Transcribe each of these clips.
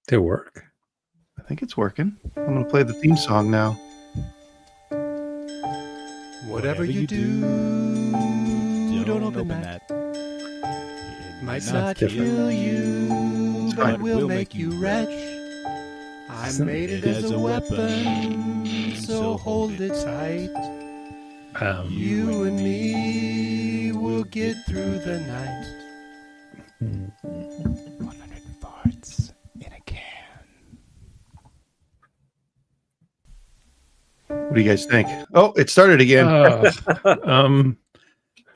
They work. I think it's working. I'm going to play the theme song now. Whatever you do, don't open that. It might not kill you, but will make you wretch. I made it as a weapon, so hold it tight. You and me will get through the night. 100 farts in a can. What do you guys think? Oh, it started again.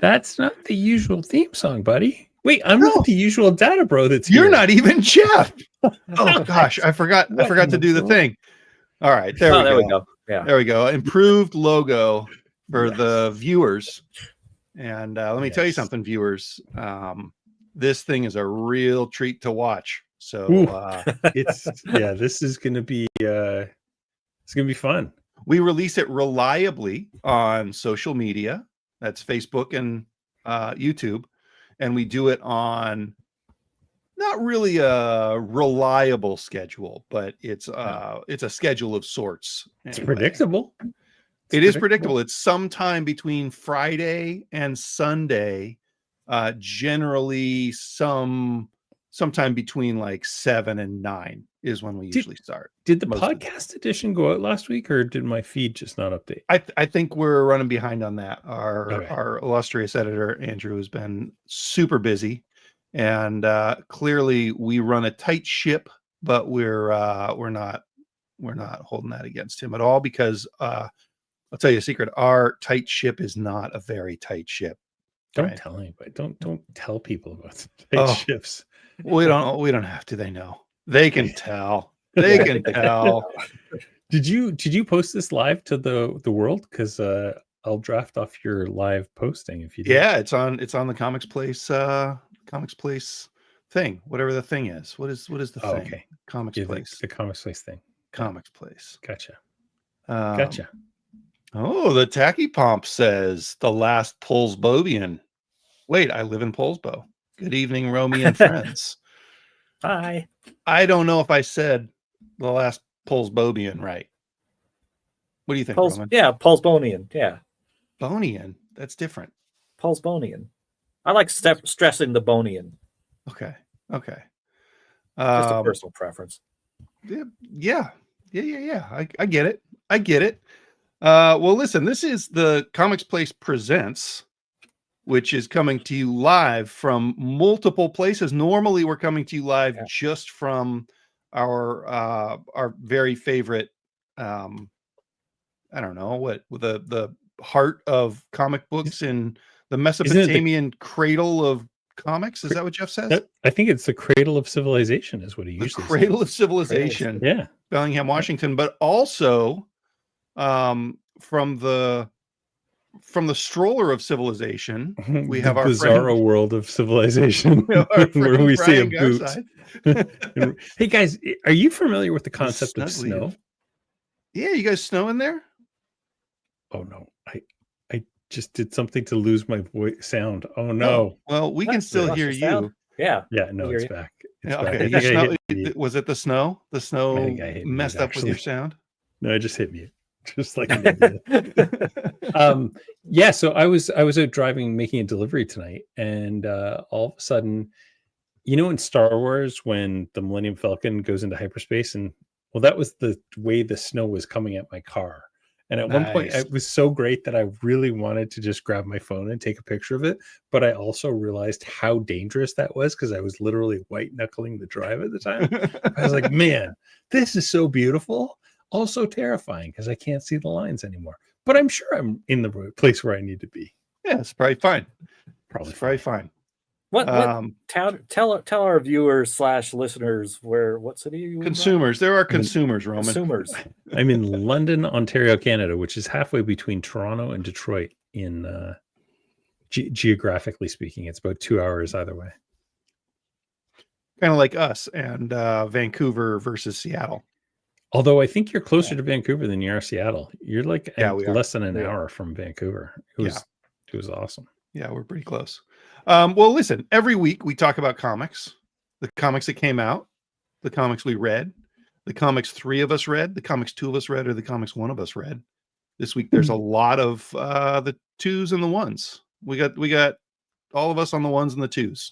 That's not the usual theme song, buddy. Wait, I'm not the usual data bro that's You're here. not even Jeff. Oh gosh, I forgot to do the thing. All right, there we go. Yeah. There we go. Improved logo for the viewers. And let me tell you something, viewers. This thing is a real treat to watch. So this is gonna be it's gonna be fun. We release it reliably on social media. That's Facebook and YouTube. And we do it on not really a reliable schedule, but it's a schedule of sorts. It's predictable. It is predictable. It's sometime between Friday and Sunday, generally sometime between like 7 and 9 is when we usually start. Did the podcast edition go out last week, or did my feed just not update? I think we're running behind on that. Our illustrious editor Andrew has been super busy, and clearly we run a tight ship, but we're not holding that against him at all, because I'll tell you a secret: our tight ship is not a very tight ship. Don't tell anybody. Don't tell people about tight ships. We don't have to. They know. They can tell. They can tell. Did you post this live to the world? Because I'll draft off your live posting if you do. Yeah, it's on the Comics Place thing, whatever the thing is. What is the thing? Okay. Comics Place. The Comics Place thing. Comics Place. Gotcha. Oh, the Tacky Pomp says the last Polsbovian. Wait, I live in Polsbo. Good evening, Romy and friends. Hi. I don't know if I said the last Polsbovian right. What do you think, Roman? Yeah, Polsbonian. Yeah. Bonian. That's different. Polsbonian. I like stressing the bonian. Okay. Just a personal preference. Yeah. I get it. Well, listen, this is the Comics Place Presents, which is coming to you live from multiple places. Normally, we're coming to you live just from our very favorite, I don't know what, the heart of comic books in the Mesopotamian cradle of comics. Is that what Jeff says? I think it's the cradle of civilization, is what he usually says. Cradle of civilization. Yeah, Bellingham, Washington, but also from the stroller of civilization, we have our bizarro world of civilization, where we see a boot. Hey guys, are you familiar with the concept of snow? Yeah, you guys snow in there? Oh no, I just did something to lose my voice sound. Oh no. Well, we can still hear you. Yeah. No, it's back. Okay. Was it the snow? The snow messed up with your sound? No, it just hit me. Just like an idiot. So I was out driving, making a delivery tonight, and all of a sudden, in Star Wars when the Millennium Falcon goes into hyperspace, and that was the way the snow was coming at my car. And at one point, it was so great that I really wanted to just grab my phone and take a picture of it. But I also realized how dangerous that was, because I was literally white knuckling the drive at the time. I was like, man, this is so beautiful. Also terrifying, because I can't see the lines anymore. But I'm sure I'm in the place where I need to be. Yeah, it's probably fine. Probably fine. What tell our viewers / listeners what city are you in? Consumers. There are consumers, Roman. Consumers. I'm in London, Ontario, Canada, which is halfway between Toronto and Detroit. In geographically speaking, it's about 2 hours either way. Kind of like us and Vancouver versus Seattle. Although I think you're closer to Vancouver than you are Seattle. You're like less than an hour from Vancouver. It was awesome. Yeah, we're pretty close. Well, listen, every week we talk about comics, the comics that came out, the comics we read, the comics 3 of us read, the comics 2 of us read, or the comics 1 of us read. This week there's a lot of the 2s and the 1s. We got all of us on the 1s and the 2s.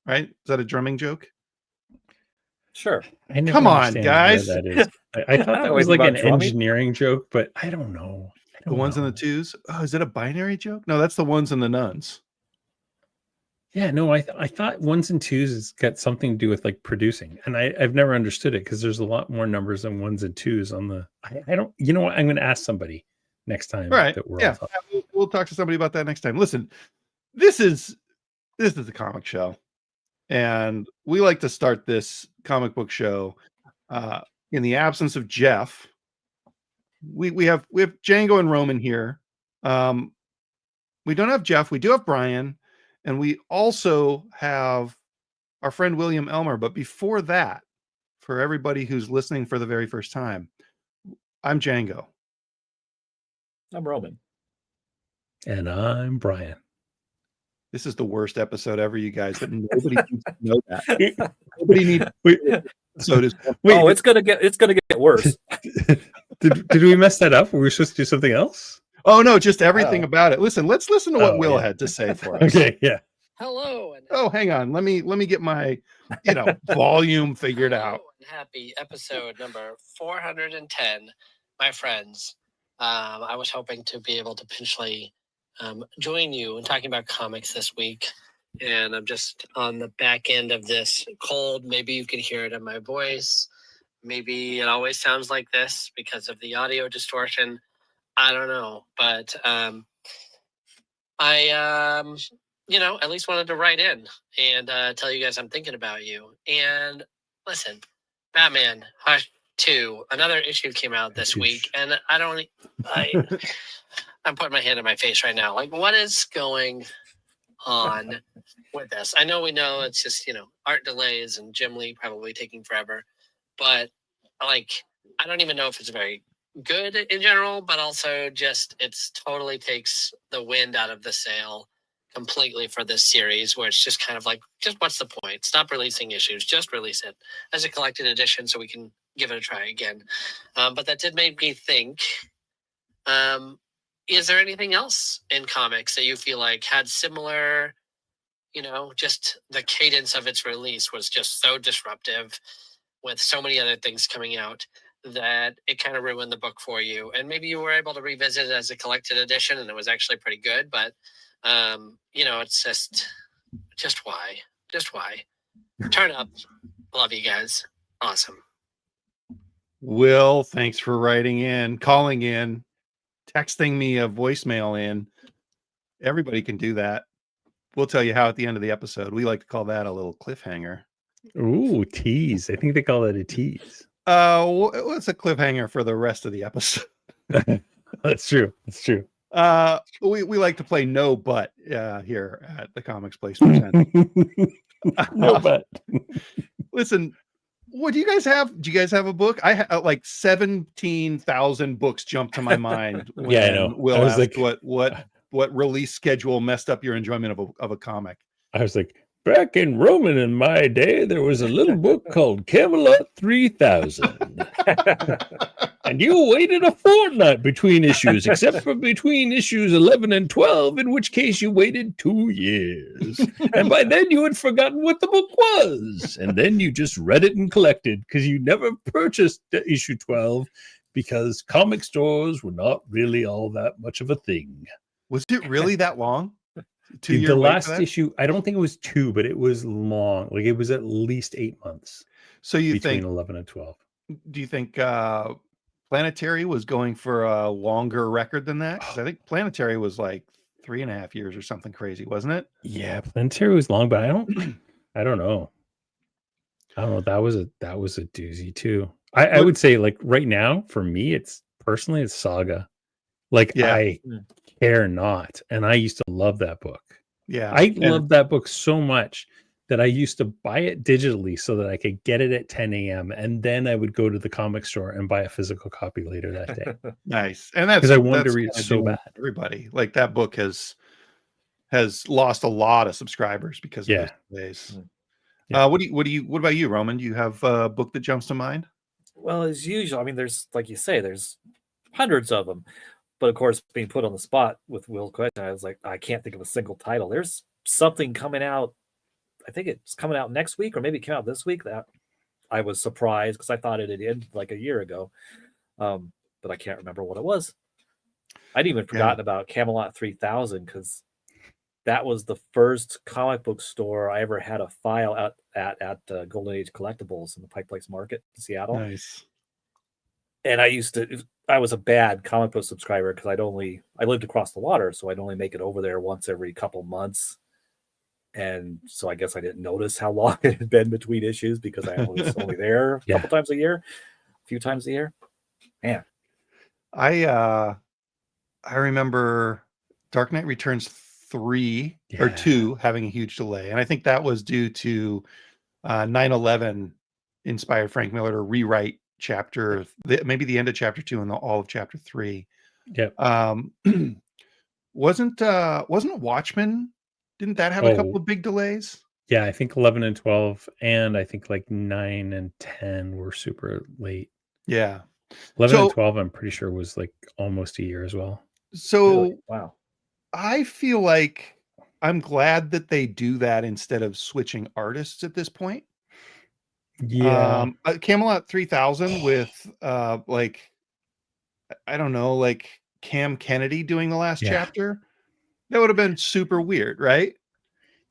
Right? Is that a drumming joke? Sure. I never Come on, understand guys. where that is. I thought that was Wait, like an about drumming? engineering joke, but I don't know. The 1s and the 2s. Oh, is it a binary joke? No, that's the 1s and the nuns. Yeah, no, I thought 1s and 2s has got something to do with like producing, and I've never understood it because there's a lot more numbers than 1s and 2s on the. I don't. You know what? I'm going to ask somebody next time. All right. That we're Yeah, all talking. we'll talk to somebody about that next time. Listen, this is a comic show, and we like to start this comic book show in the absence of Jeff. We have Django and Roman here. We don't have Jeff. We do have Brian, and we also have our friend William Elmer. But before that, for everybody who's listening for the very first time, I'm Django. I'm Roman. And I'm Brian. This is the worst episode ever, you guys, but nobody needs to know that. Nobody needs episode is Oh, it's gonna get worse. Did we mess that up? Were we supposed to do something else? Oh no, just everything about it. Listen, let's listen to what Will yeah. had to say for us. Okay, yeah. Hello and Oh, hang on. Let me get my volume figured out. happy episode number 410, my friends. I was hoping to be able to potentially join you in talking about comics this week, and I'm just on the back end of this cold. Maybe you can hear it in my voice. Maybe it always sounds like this because of the audio distortion. I don't know, but I at least wanted to write in and tell you guys I'm thinking about you. And listen, Batman Hush 2, another issue came out this week, and I'm putting my hand in my face right now. Like, what is going on with this? I know it's just, art delays and Jim Lee probably taking forever, but like, I don't even know if it's very good in general, but also just it's totally takes the wind out of the sail completely for this series, where it's just kind of like, just what's the point? Stop releasing issues, just release it as a collected edition so we can give it a try again. But that did make me think, is there anything else in comics that you feel like had similar, just the cadence of its release was just so disruptive with so many other things coming out that it kind of ruined the book for you? And maybe you were able to revisit it as a collected edition and it was actually pretty good, but it's just why? Turn up. Love you guys. Awesome. Will, thanks for writing in, calling in, texting me a voicemail in. Everybody can do that. We'll tell you how at the end of the episode. We like to call that a little cliffhanger. Ooh, tease. I think they call that a tease. What's a cliffhanger for the rest of the episode? That's true. We like to play no but here at the Comics Place Present. No but. Listen, what do you guys have? Do you guys have a book? I have like 17,000 books jumped to my mind. When I know. Will I was asked like, what release schedule messed up your enjoyment of a comic. I was like, back in Roman in my day, there was a little book called Camelot 3000. And you waited a fortnight between issues, except for between issues 11 and 12, in which case you waited 2 years. And by then you had forgotten what the book was. And then you just read it and collected, because you never purchased issue 12, because comic stores were not really all that much of a thing. Was it really that long? The last issue, I don't think it was 2, but it was long. Like, it was at least 8 months. So you between think 11 and 12. Do you think Planetary was going for a longer record than that? Because I think Planetary was like 3.5 years or something crazy, wasn't it? Yeah, Planetary was long, but I don't know. That was a doozy too. I would say, like, right now for me, it's Saga. Like, I care not, and I used to love that book. Yeah, I loved that book so much that I used to buy it digitally so that I could get it at 10 a.m. and then I would go to the comic store and buy a physical copy later that day. Nice. And that's because I wanted to read it so bad. Everybody, like, that book has lost a lot of subscribers because of those days. Yeah. What about you, Roman? Do you have a book that jumps to mind? Well, as usual, I mean, there's, like you say, there's hundreds of them. But of course, being put on the spot with Will's question, I was like, I can't think of a single title. There's something coming out. I think it's coming out next week, or maybe it came out this week. That I was surprised because I thought it had ended like a year ago, but I can't remember what it was. I'd even forgotten about Camelot 3000 because that was the first comic book store I ever had a file at Golden Age Collectibles in the Pike Place Market in Seattle. Nice. And I was a bad comic book subscriber because I lived across the water, so I'd only make it over there once every couple months. And so I guess I didn't notice how long it had been between issues because I was only there a couple times a year, a few times a year. Man. I remember Dark Knight Returns 3 or 2 having a huge delay. And I think that was due to 9/11 inspired Frank Miller to rewrite maybe the end of chapter 2 and all of chapter 3. Yep. Wasn't Watchmen? Didn't that have a couple of big delays? Yeah, I think 11 and 12, and I think like 9 and 10 were super late. Yeah. 11 and 12, I'm pretty sure was like almost a year as well. So really? Wow. I feel like I'm glad that they do that instead of switching artists at this point. Yeah. Camelot 3000 with like, I don't know, like Cam Kennedy doing the last chapter. That would have been super weird, right?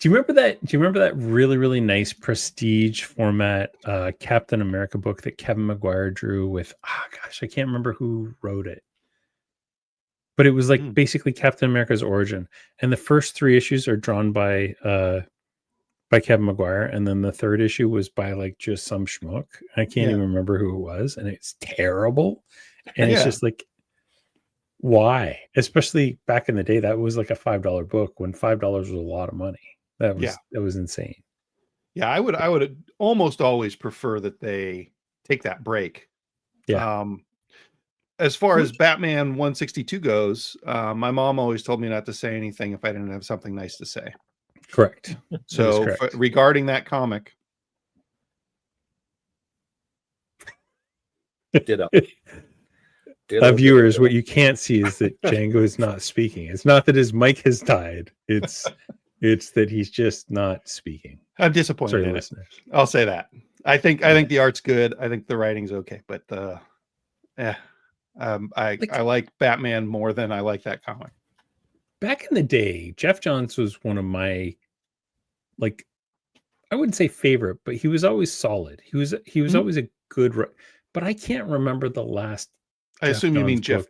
Do you remember that? Do you remember that really, really nice prestige format Captain America book that Kevin Maguire drew with? Oh gosh, I can't remember who wrote it, but it was like basically Captain America's origin, and the first 3 issues are drawn by Kevin Maguire, and then the 3rd issue was by like just some schmuck. I can't even remember who it was, and it's terrible, and it's just like, why? Especially back in the day, that was like a $5 book when $5 was a lot of money. That was insane. Yeah, I would almost always prefer that they take that break. Yeah. As far as Batman 162 goes, my mom always told me not to say anything if I didn't have something nice to say. Correct. So regarding that comic, ditto. Viewers, what you can't see is that Django is not speaking. It's not that his mic has died. It's that he's just not speaking. I'm disappointed. Sorry, in listeners. it. I'll say that. I think the art's good. I think the writing's okay, but I like Batman more than I like that comic. Back in the day, Jeff Johns was one of my, like, I wouldn't say favorite, but he was always solid. He was always a good, but I can't remember the last. I assume you mean Jeff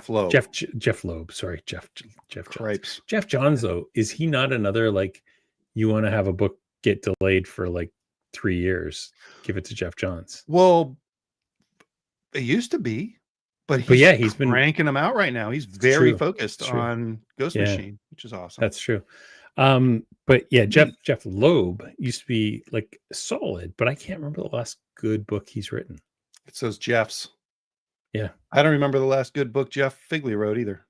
Loeb. Jeff Loeb. Sorry, Jeff Cripes. Jeff Johns, though, is he not another, like, you want to have a book get delayed for like 3 years? Give it to Jeff Johns. Well, it used to be, but he's been ranking them out right now. He's very focused on Ghost Machine, which is awesome. That's true. But yeah, Jeff Loeb used to be like solid, but I can't remember the last good book he's written. It's those Jeffs. Yeah. I don't remember the last good book Jeff Figley wrote either.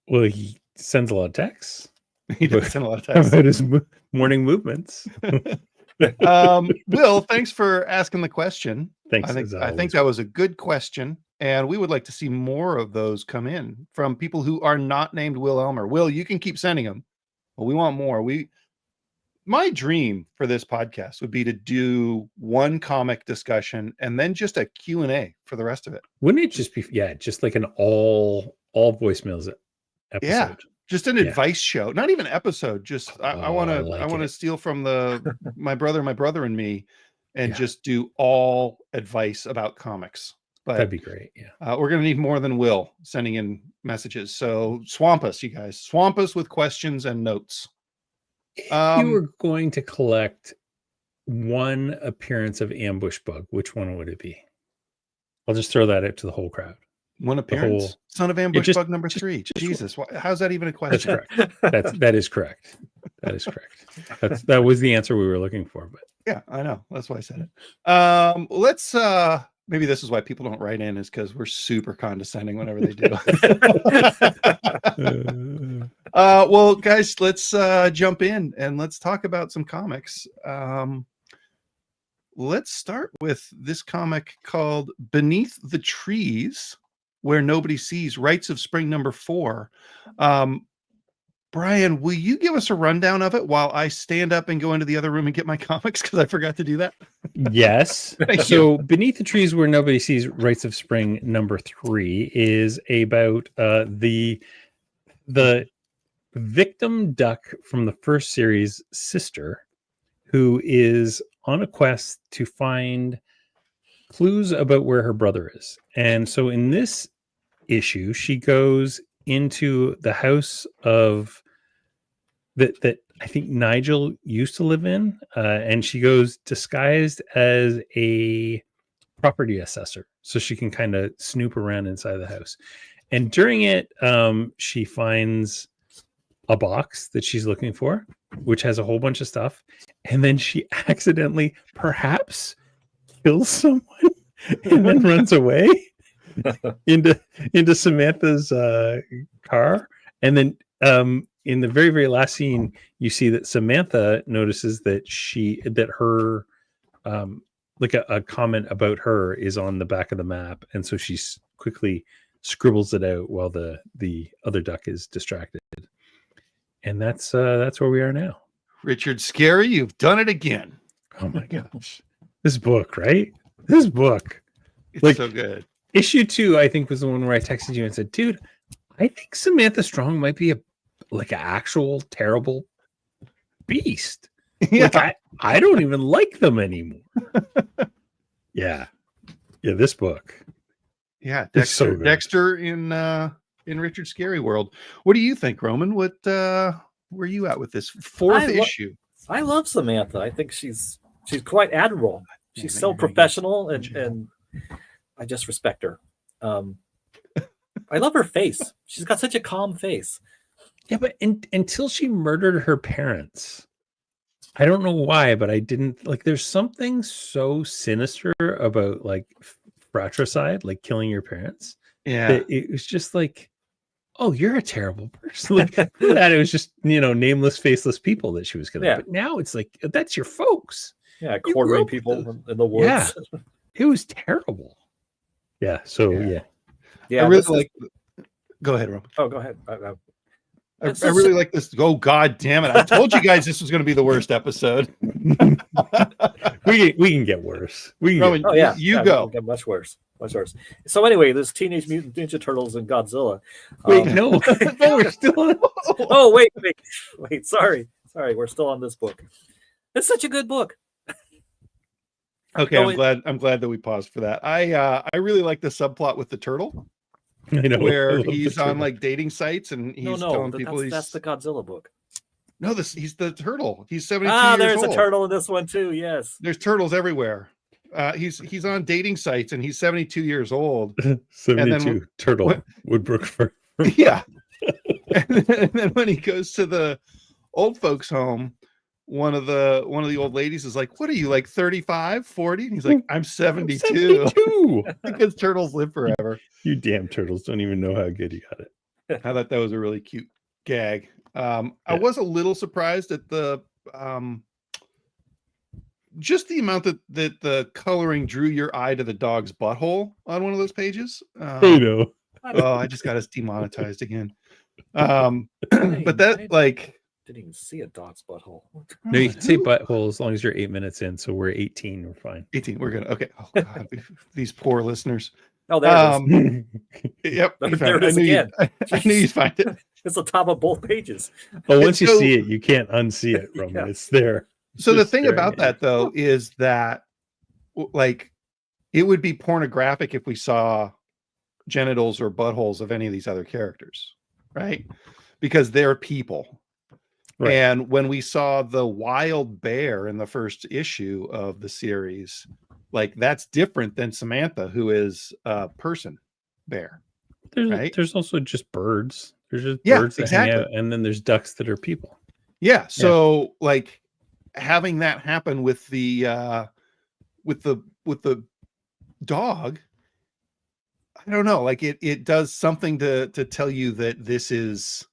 Well, he sends a lot of texts. He does send a lot of texts about his morning movements. Will, thanks for asking the question. Thanks. I think that was a good question, and we would like to see more of those come in from people who are not named Will Elmer. Will, you can keep sending them, but we want more. My dream for this podcast would be to do one comic discussion and then just a Q&A for the rest of it. Wouldn't it just be just like an all voicemails episode? Yeah, just an advice show, not even episode. Just I want to steal from my brother and me, and just do all advice about comics. But that'd be great. Yeah, we're gonna need more than Will sending in messages. So swamp us, you guys. Swamp us with questions and notes. If you were going to collect one appearance of Ambush Bug, which one would it be? I'll just throw that out to the whole crowd. One appearance, Son of Ambush Bug number 3. Jesus, how's that even a question? That's correct. That is correct. That is correct. That was the answer we were looking for. But yeah, I know. That's why I said it. Let's maybe this is why people don't write in, is because we're super condescending whenever they do. Well, guys, let's jump in and let's talk about some comics. Let's start with this comic called Beneath the Trees, Where Nobody Sees, Rites of Spring #4. Brian, will you give us a rundown of it while I stand up and go into the other room and get my comics? Because I forgot to do that. Yes. So Beneath the Trees Where Nobody Sees, Rites of Spring #3 is about the victim duck from the first series' sister, who is on a quest to find clues about where her brother is. And so in this issue, she goes into the house of that I think Nigel used to live in, and she goes disguised as a property assessor, so she can kind of snoop around inside the house. And during it, she finds a box that she's looking for, which has a whole bunch of stuff, and then she accidentally, perhaps, kills someone and then runs away into Samantha's car. And then in the very, very last scene, you see that Samantha notices that her like a comment about her is on the back of the map, and so she quickly scribbles it out while the other duck is distracted. And that's where we are now. Richard Scarry, you've done it again. Oh my gosh. This book, right? This book. It's so good. Issue 2, I think, was the one where I texted you and said, dude, I think Samantha Strong might be an actual terrible beast. Yeah. Like I don't even like them anymore. Yeah. This book. Yeah, It's so good. Dexter in Richard Scarry world. What do you think, Roman? What where are you at with this fourth issue? I love Samantha. I think she's quite admirable. She's so professional, and I just respect her. I love her face. She's got such a calm face. Yeah, but until she murdered her parents, I don't know why, but I didn't like. There's something so sinister about like fratricide, like killing your parents. Yeah, that it was just like, oh, you're a terrible person. Like that, it was just nameless, faceless people that she was killing. Yeah. But now it's like that's your folks. Yeah, quartering people in the woods. Yeah, it was terrible. Yeah. So yeah. I really like. Go ahead, Roman. Oh, go ahead. I really like this. Oh, God damn it. I told you guys this was going to be the worst episode. we can get worse. Roman, go. We can get much worse. Much worse. So anyway, this Teenage Mutant Ninja Turtles and Godzilla. Wait, no, we're still on. Oh, wait. Sorry. We're still on this book. It's such a good book. Okay, I'm glad that we paused for that. I really like the subplot with the turtle. I know, where he's on like dating sites and he's telling people that's the Godzilla book. No, he's the turtle. He's 72 years old. There's a turtle in this one too. Yes, there's turtles everywhere. He's on dating sites and he's 72 years old. 72 turtle Woodbrook fur. Yeah, and then when he goes to the old folks' home, one of the old ladies is like, what are you, like 35, 40? And he's like, I'm 72. 72. Because turtles live forever. You damn turtles don't even know how good you got it. I thought that was a really cute gag. I was a little surprised at the just the amount that the coloring drew your eye to the dog's butthole on one of those pages. I know. Oh, I just got us demonetized again. But that like didn't even see a dog's butthole. No, you can say butthole as long as you're 8 minutes in. So we're 18. We're fine. 18. We're good. Okay. Oh God, these poor listeners. Oh, there it is. Yep. There it is again. I knew you'd find it. It's the top of both pages. But once you see it, you can't unsee it, Roman. Yeah. It's there. So the thing about that though is that like it would be pornographic if we saw genitals or buttholes of any of these other characters, right? Because they're people. Right. And when we saw the wild bear in the first issue of the series, like that's different than Samantha, who is a person bear. There's also just birds. There's just birds that hang out, and then there's ducks that are people. Yeah. So like having that happen with the dog, I don't know, like it does something to tell you that this is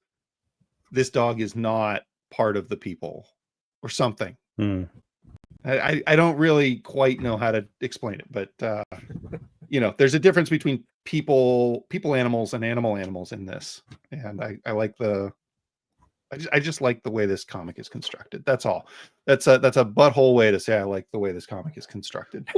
this dog is not part of the people or something. Hmm. I don't really quite know how to explain it, but there's a difference between people animals and animals in this, and I like I just like the way this comic is constructed. That's all. That's a butthole way to say I like the way this comic is constructed.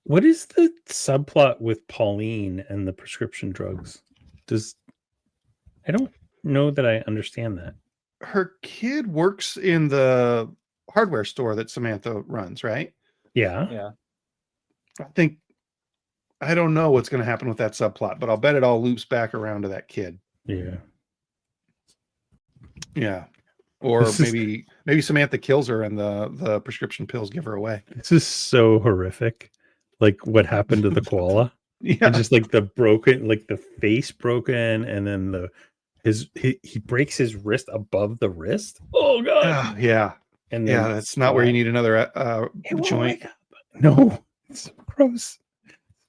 What is the subplot with Pauline and the prescription drugs? I don't know that I understand that. Her kid works in the hardware store that Samantha runs, right? Yeah. Yeah. I don't know what's going to happen with that subplot, but I'll bet it all loops back around to that kid. Yeah. Yeah. Or maybe Samantha kills her and the prescription pills give her away. This is so horrific. Like what happened to the koala? Yeah. And just like the broken, like the face broken, and then he breaks his wrist above the wrist. Oh god. Yeah. And yeah, that's not where you need another joint. No, it's so gross.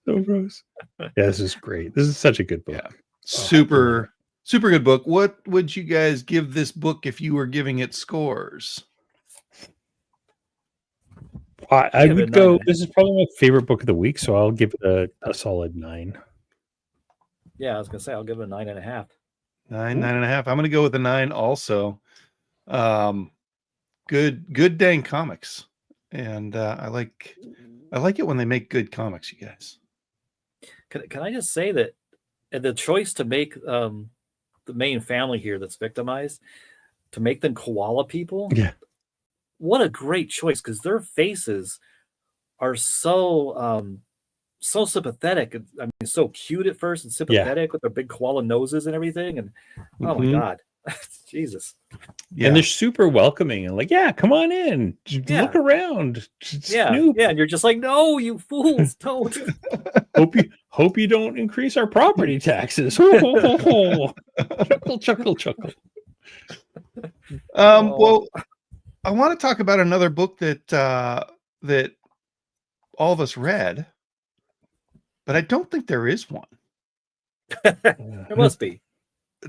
So gross. Yeah, this is great. This is such a good book. Yeah. Super good book. What would you guys give this book if you were giving it scores? I would go. This is probably my favorite book of the week, so I'll give it a solid 9. Yeah, I was gonna say I'll give it a 9.5. 9.5. I'm gonna go with a 9 also. Good dang comics, and I like it when they make good comics, you guys. Can I just say that the choice to make the main family here that's victimized, to make them koala people? Yeah. What a great choice, because their faces are so sympathetic. I mean, so cute at first and sympathetic with their big koala noses and everything. And oh my god, Jesus! Yeah. And they're super welcoming and like, yeah, come on in, look around, snoop. Yeah, and you're just like, no, you fools, don't. hope you don't increase our property taxes. Chuckle. Well, I want to talk about another book that that all of us read, but I don't think there is one. There must be.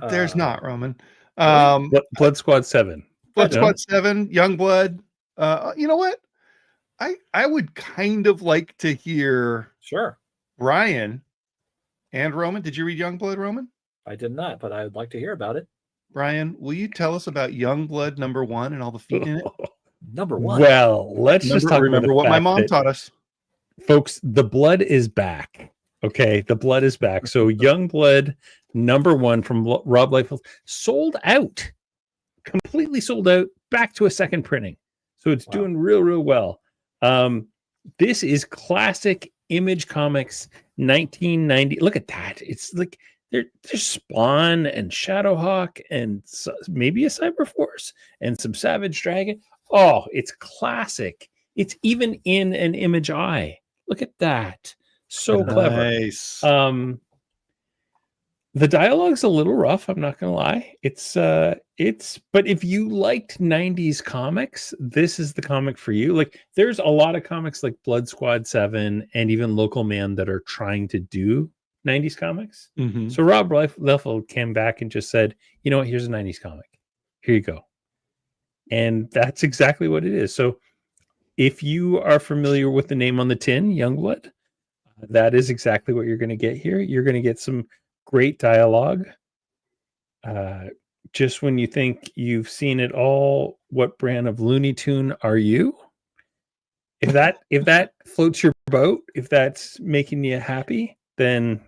There's not, Roman. Blood Squad 7. Blood Squad 7, Youngblood. You know what? I would kind of like to hear Ryan and Roman. Did you read Youngblood, Roman? I did not, but I would like to hear about it. Brian, will you tell us about Youngblood #1 and all the feet in it? Number 1. Well, let's just talk remember about what my mom taught us. Folks, the blood is back. Okay, the blood is back. So Youngblood #1 from Rob Liefeld sold out. Completely sold out, back to a second printing. So it's doing real well. This is classic Image Comics 1990. Look at that. It's like there's Spawn and Shadowhawk and maybe a Cyberforce and some Savage Dragon. Oh, it's classic. It's even in an Image Eye. Look at that. So clever. Nice. The dialogue's a little rough, I'm not gonna lie. But if you liked 90s comics, this is the comic for you. Like there's a lot of comics like Blood Squad 7 and even Local Man that are trying to do 90s comics. Mm-hmm. So Rob Liefeld came back and just said, you know what, here's a 90s comic. Here you go. And that's exactly what it is. So if you are familiar with the name on the tin, Youngblood, that is exactly what you're going to get here. You're going to get some great dialogue. Just when you think you've seen it all, what brand of Looney Tune are you? If that floats your boat, if that's making you happy, then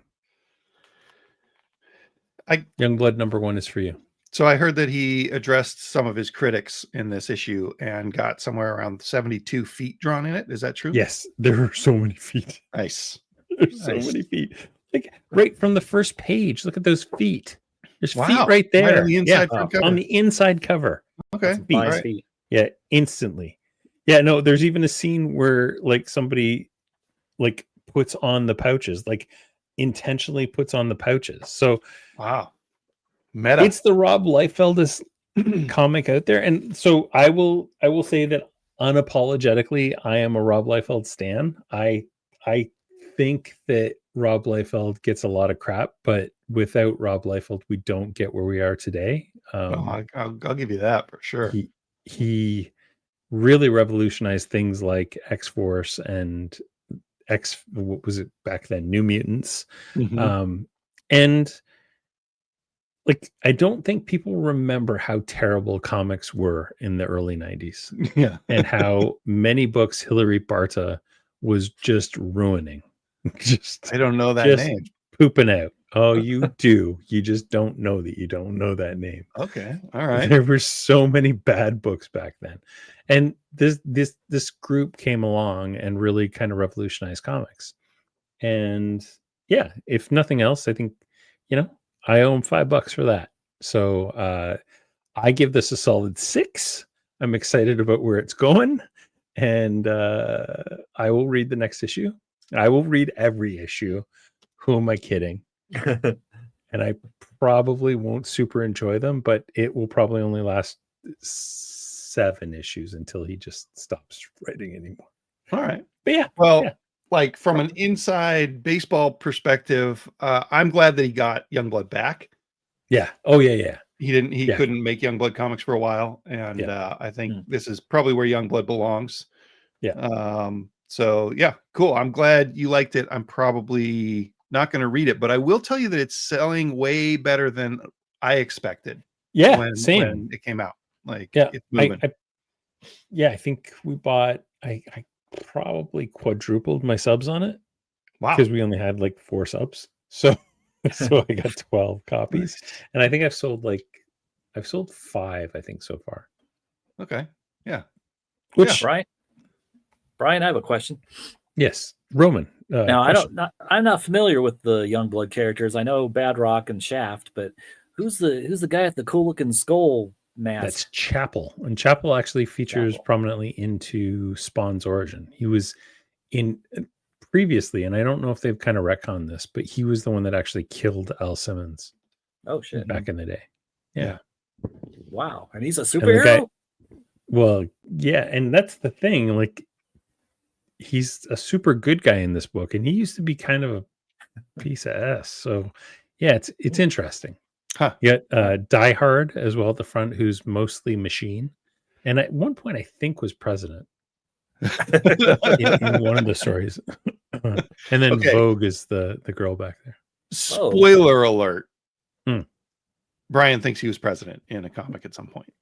Youngblood #1 is for you. So I heard that he addressed some of his critics in this issue and got somewhere around 72 feet drawn in it. Is that true? Yes, there are so many feet. Nice. There's so many feet. Like right from the first page. Look at those feet. There's feet right there. Right on the inside front cover. On the inside cover. Okay. Feet. Yeah, instantly. Yeah, no, there's even a scene where like somebody like puts on the pouches, like intentionally puts on the pouches. So wow. Meta. It's the Rob Liefeldest comic out there. And so I will say that unapologetically, I am a Rob Liefeld stan. I think that Rob Liefeld gets a lot of crap, but without Rob Liefeld, we don't get where we are today. I'll give you that for sure. He really revolutionized things like X-Force and what was it back then, New Mutants. Mhm. And like, I don't think people remember how terrible comics were in the early 90s Yeah. and how many books Hilary Barta was just ruining. I don't know that just name. pooping out. Oh, you do. You just don't know that you don't know that name. Okay. All right. There were so many bad books back then. And this group came along and really kind of revolutionized comics. And yeah, if nothing else, I think, I owe him $5 for that. So I give this a solid 6. I'm excited about where it's going. And I will read the next issue. I will read every issue. Who am I kidding? And I probably won't super enjoy them, but it will probably only last 7 issues until he just stops writing anymore. All right. But yeah. Well, yeah. like from an inside baseball perspective, I'm glad that he got Youngblood back. Yeah. Oh yeah. He couldn't make Youngblood comics for a while. And I think this is probably where Youngblood belongs. Yeah. So yeah, cool. I'm glad you liked it. I'm probably not going to read it, but I will tell you that it's selling way better than I expected. Yeah. When it came out. Like, it's moving. I think we bought, I probably quadrupled my subs on it. Wow. Because we only had like 4 subs. So I got 12 copies. And I think I've sold 5, I think, so far. Okay. Yeah. Which Brian, I have a question. Yes. Roman. Now I'm not familiar with the Youngblood characters. I know Badrock and Shaft, but who's the guy with the cool looking skull mask? That's Chapel. And Chapel actually features prominently into Spawn's origin. He was in previously, and I don't know if they've kind of retconned this, but he was the one that actually killed Al Simmons. Oh shit! Back in the day. Yeah. Wow. And he's a superhero? Well, yeah, and that's the thing. Like, he's a super good guy in this book, and he used to be kind of a piece of S. So yeah, it's interesting. Huh. You got Die Hard as well at the front, who's mostly machine. And at one point I think was president. in one of the stories. And then Vogue is the girl back there. Spoiler alert. Brian thinks he was president in a comic at some point.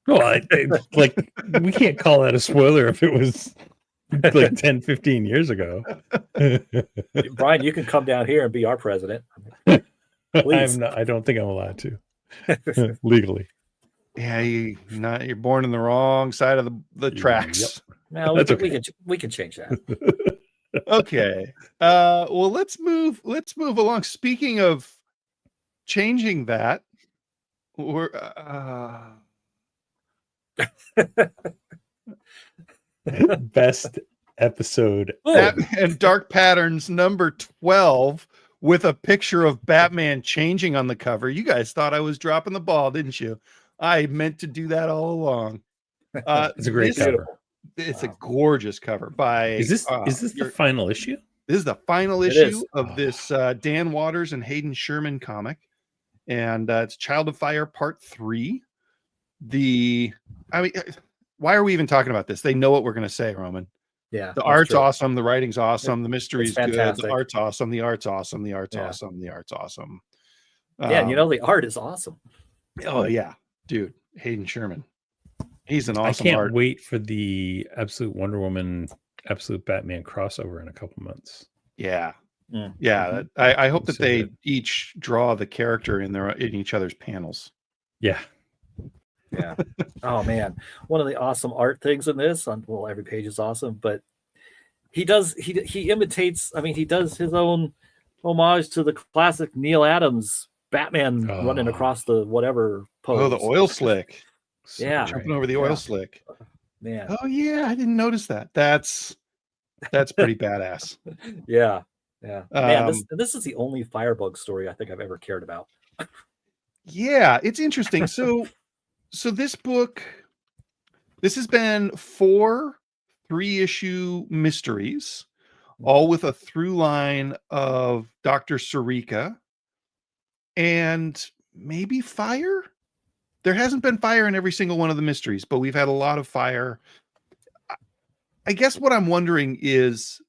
Well, like, we can't call that a spoiler if it was like 10, 15 years ago. Brian, you can come down here and be our president. I don't think I'm allowed to legally. Yeah, you're born in the wrong side of the tracks. Yep. No, we can change that. Okay. Well, let's move along. Speaking of changing that, we're best episode and Dark Patterns number 12 with a picture of Batman changing on the cover. You guys thought I was dropping the ball, didn't you? I meant to do that all along. It's a great cover. It's a gorgeous cover by. Is this the final issue? This is the final issue of this Dan Waters and Hayden Sherman comic, and it's Child of Fire Part 3. Why are we even talking about this? They know what we're going to say, Roman. Yeah, the art's awesome. The writing's awesome. The mystery's good. Fantastic. The art's awesome. The art's awesome. The art's awesome. The art's awesome. Yeah, the art is awesome. Oh yeah, dude, Hayden Sherman. He's an awesome. I can't wait for the Absolute Wonder Woman, Absolute Batman crossover in a couple months. Yeah, Mm-hmm. yeah. I hope that they each draw the character in each other's panels. Yeah. Yeah. Oh man, one of the awesome art things in this. Every page is awesome, but he imitates. I mean, he does his own homage to the classic Neil Adams Batman running across the whatever pose. Oh, the oil slick. Yeah, jumping over the oil slick. Man. Oh yeah, I didn't notice that. That's pretty badass. Yeah. Man, this is the only Firebug story I think I've ever cared about. Yeah, it's interesting. So this book, this has been 4 3-issue mysteries, all with a through line of Dr. Sarika and maybe Fire. there hasn't been fire in every single one of the mysteries, but we've had a lot of fire. I guess what I'm wondering is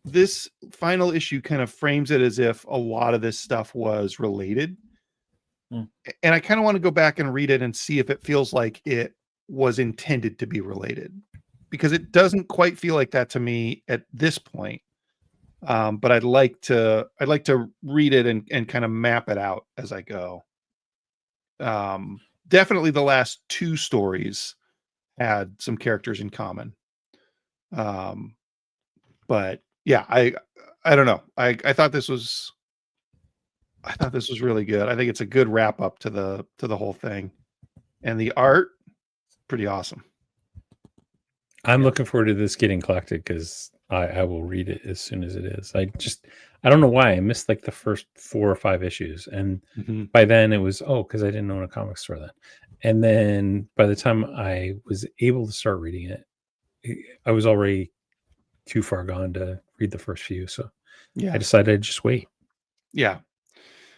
this final issue kind of frames it as if a lot of this stuff was related. And I kind of want to go back and read it and see if it feels like it was intended to be related, because it doesn't quite feel like that to me at this point. But I'd like to read it and kind of map it out as I go. Definitely the last two stories had some characters in common. But yeah, I don't know. I thought this was really good. I think it's a good wrap up to the whole thing. And the art, pretty awesome. I'm looking forward to this getting collected because I will read it as soon as it is. I don't know why I missed like the first 4 or 5 issues, and by then it was because I didn't own a comic store then. And then by the time I was able to start reading it, I was already too far gone to read the first few. So I decided I'd just wait. Yeah.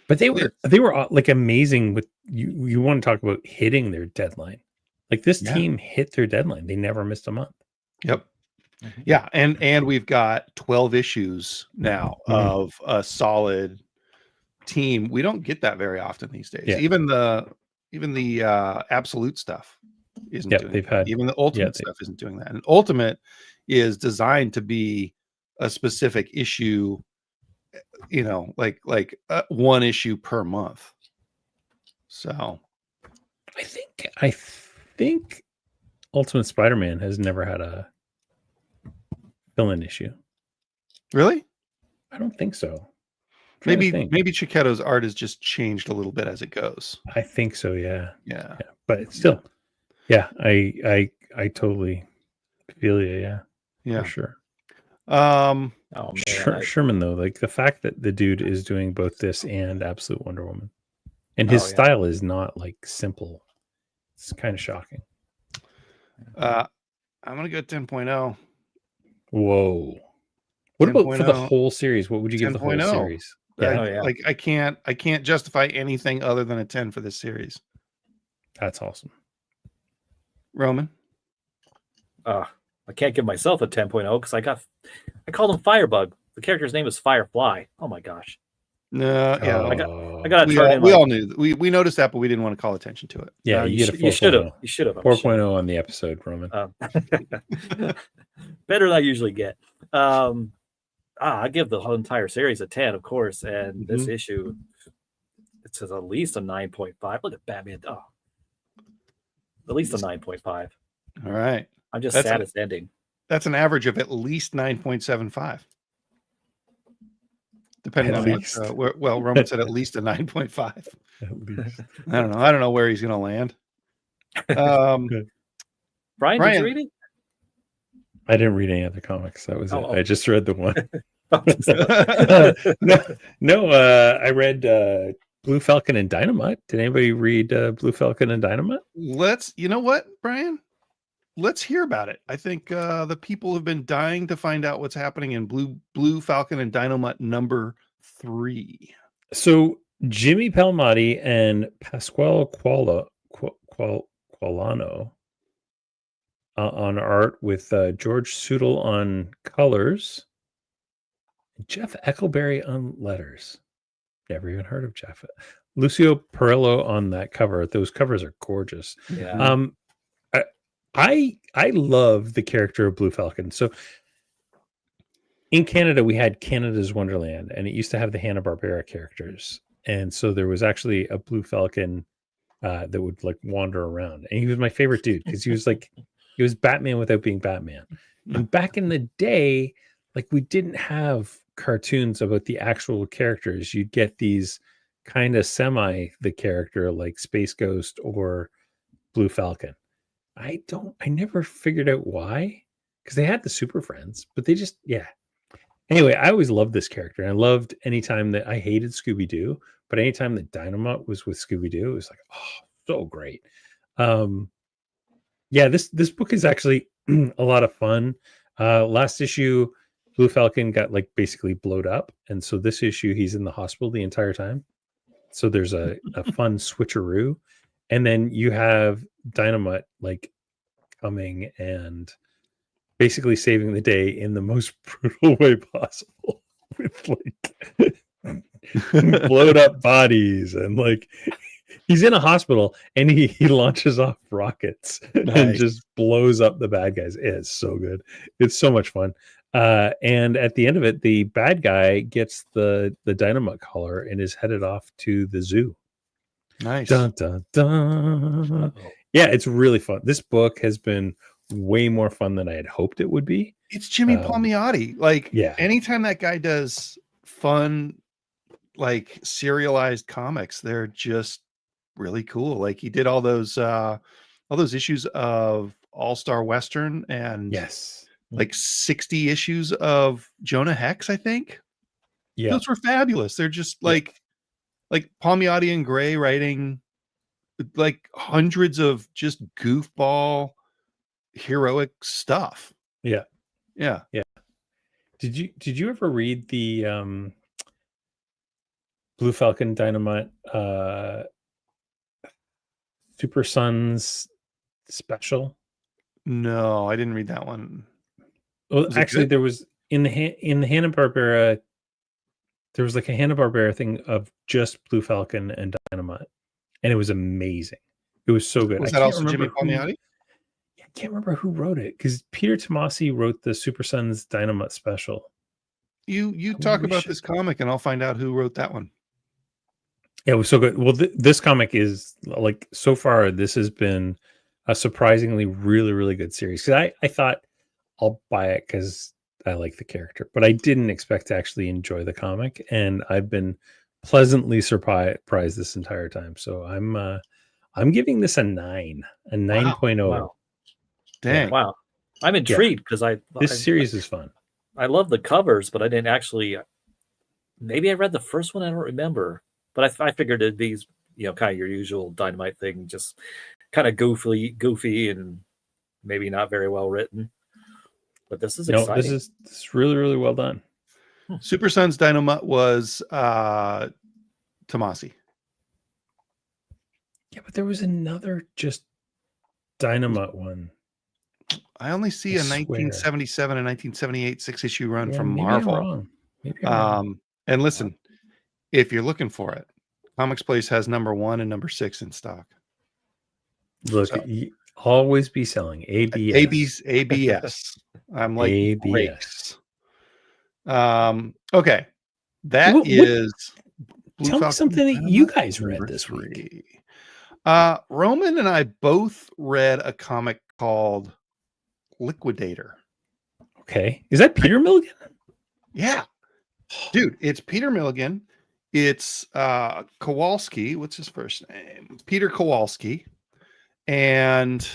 But they were like amazing with you. You want to talk about hitting their deadline? Like this team hit their deadline. They never missed a month. Yep. Yeah, and we've got 12 issues now of a solid team. We don't get that very often these days. Yeah. Even the absolute stuff isn't doing that. Even the ultimate stuff isn't doing that. And ultimate is designed to be a specific issue, like one issue per month. So I think Ultimate Spider-Man has never had a fill-in issue. Really? I don't think so. Maybe Chiquetto's art has just changed a little bit as it goes. I think so. Yeah. But it's still, I totally feel you. Yeah, for sure. Sherman though, like the fact that the dude is doing both this and Absolute Wonder Woman, and his style is not like simple. It's kind of shocking. I'm gonna go 10.0. Whoa. What about for the whole series? What would you give the whole series? Like I can't justify anything other than a 10 for this series. That's awesome. Roman? I can't give myself a 10.0 because I called him Firebug. The character's name is Firefly. Oh my gosh. No, I got we all knew. We noticed that, but we didn't want to call attention to it. Yeah, you should have. You should have. 4.0 on the episode, Roman. Better than I usually get. I give the whole entire series a 10, of course, and this issue, it says at least a 9.5. Look at Batman. Oh, at least a 9.5. All right. I'm just sad it's ending. That's an average of at least 9.75. Depending on what, well, Roman said at least a 9.5. At least. I don't know where he's going to land. Brian, did you read it? I didn't read any other comics. That was it. I just read the one. I read Blue Falcon and Dynamite. Did anybody read Blue Falcon and Dynamite? You know what, Brian? Let's hear about it. I think the people have been dying to find out what's happening in Blue Falcon and Dynamite number 3. So Jimmy Palmiotti and Pasquale Qualano on art, with George Sudel on colors, Jeff Eckelberry on letters. Never even heard of Jeff. Lucio Perillo on that cover. Those covers are gorgeous. Yeah. I love the character of Blue Falcon. So in Canada, we had Canada's Wonderland, and it used to have the Hanna-Barbera characters. And so there was actually a Blue Falcon that would like wander around. And he was my favorite dude because he was Batman without being Batman. And back in the day, like we didn't have cartoons about the actual characters. You'd get these kind of the character like Space Ghost or Blue Falcon. I never figured out why, because they had the Super Friends, but they just, Anyway, I always loved this character. And I loved anytime that I hated Scooby-Doo, but anytime that Dynamite was with Scooby-Doo, it was like, oh, so great. This book is actually a lot of fun. Last issue, Blue Falcon got like basically blowed up. And so this issue, he's in the hospital the entire time. So there's a fun switcheroo. And then you have Dynamite like coming and basically saving the day in the most brutal way possible with like blowed up bodies and like he's in a hospital and he launches off rockets and Nice. just blows up the bad guys. It's so good. It's so much fun. And at the end of it, the bad guy gets the dynamite collar and is headed off to the zoo. Nice. Dun, dun, dun. Uh-oh. Yeah, it's really fun. This book has been way more fun than I had hoped it would be. It's Jimmy Um, Palmiotti. Like, yeah. anytime that guy does fun, like serialized comics, they're just really cool. Like, he did all those issues of All-Star Western and Yes. like 60 issues of Jonah Hex, I think. Yeah. Those were fabulous. They're just Yeah. like Palmiotti and Gray writing like hundreds of just goofball heroic stuff. Yeah. Yeah. Did you ever read the Blue Falcon Dynamite Super Sons special? No, I didn't read that one. Well, Was it actually, good? there was in the Hanna-Barbera. There was like a Hanna-Barbera thing of just Blue Falcon and Dynamite, and it was amazing. It was so good. Was I that can't also Jimmy remember Palmiotti? I can't remember who wrote it because Peter Tomasi wrote the Super Sons Dynamite special. You I talk wish about it- this comic and I'll find out who wrote that one. Yeah, it was so good. Well, this comic is like so far. This has been a surprisingly really really good series. Because I thought I'll buy it because I like the character, but I didn't expect to actually enjoy the comic, and I've been pleasantly surprised this entire time. So I'm giving this a 9.0. Wow. Dang. Wow. I'm intrigued because This series is fun. I love the covers, but I didn't actually. Maybe I read the first one. I don't remember, but I figured it'd be kind of your usual Dynamite thing, just kind of goofy, and maybe not very well written. But this is No, exciting. this is really really well done. Super Sons Dynamite was Tomasi. Yeah, but there was another just Dynamite one. I only see I a swear. 1977 and 1978 6-issue run Yeah, from maybe I'm Marvel. wrong. Maybe I'm wrong. And listen, if you're looking for it, Comics Place has number 1 and number 6 in stock. Look, so- always be selling ABS. ABS. I'm like ABS. breaks. Okay. That What- is Blue Tell me Falcon something that Dynamite you guys read number this 3. week. Roman and I both read a comic called Liquidator. Okay, is that Peter Milligan? Yeah. Dude, it's Peter Milligan. It's Kowalski. What's his first name? Peter Kowalski. And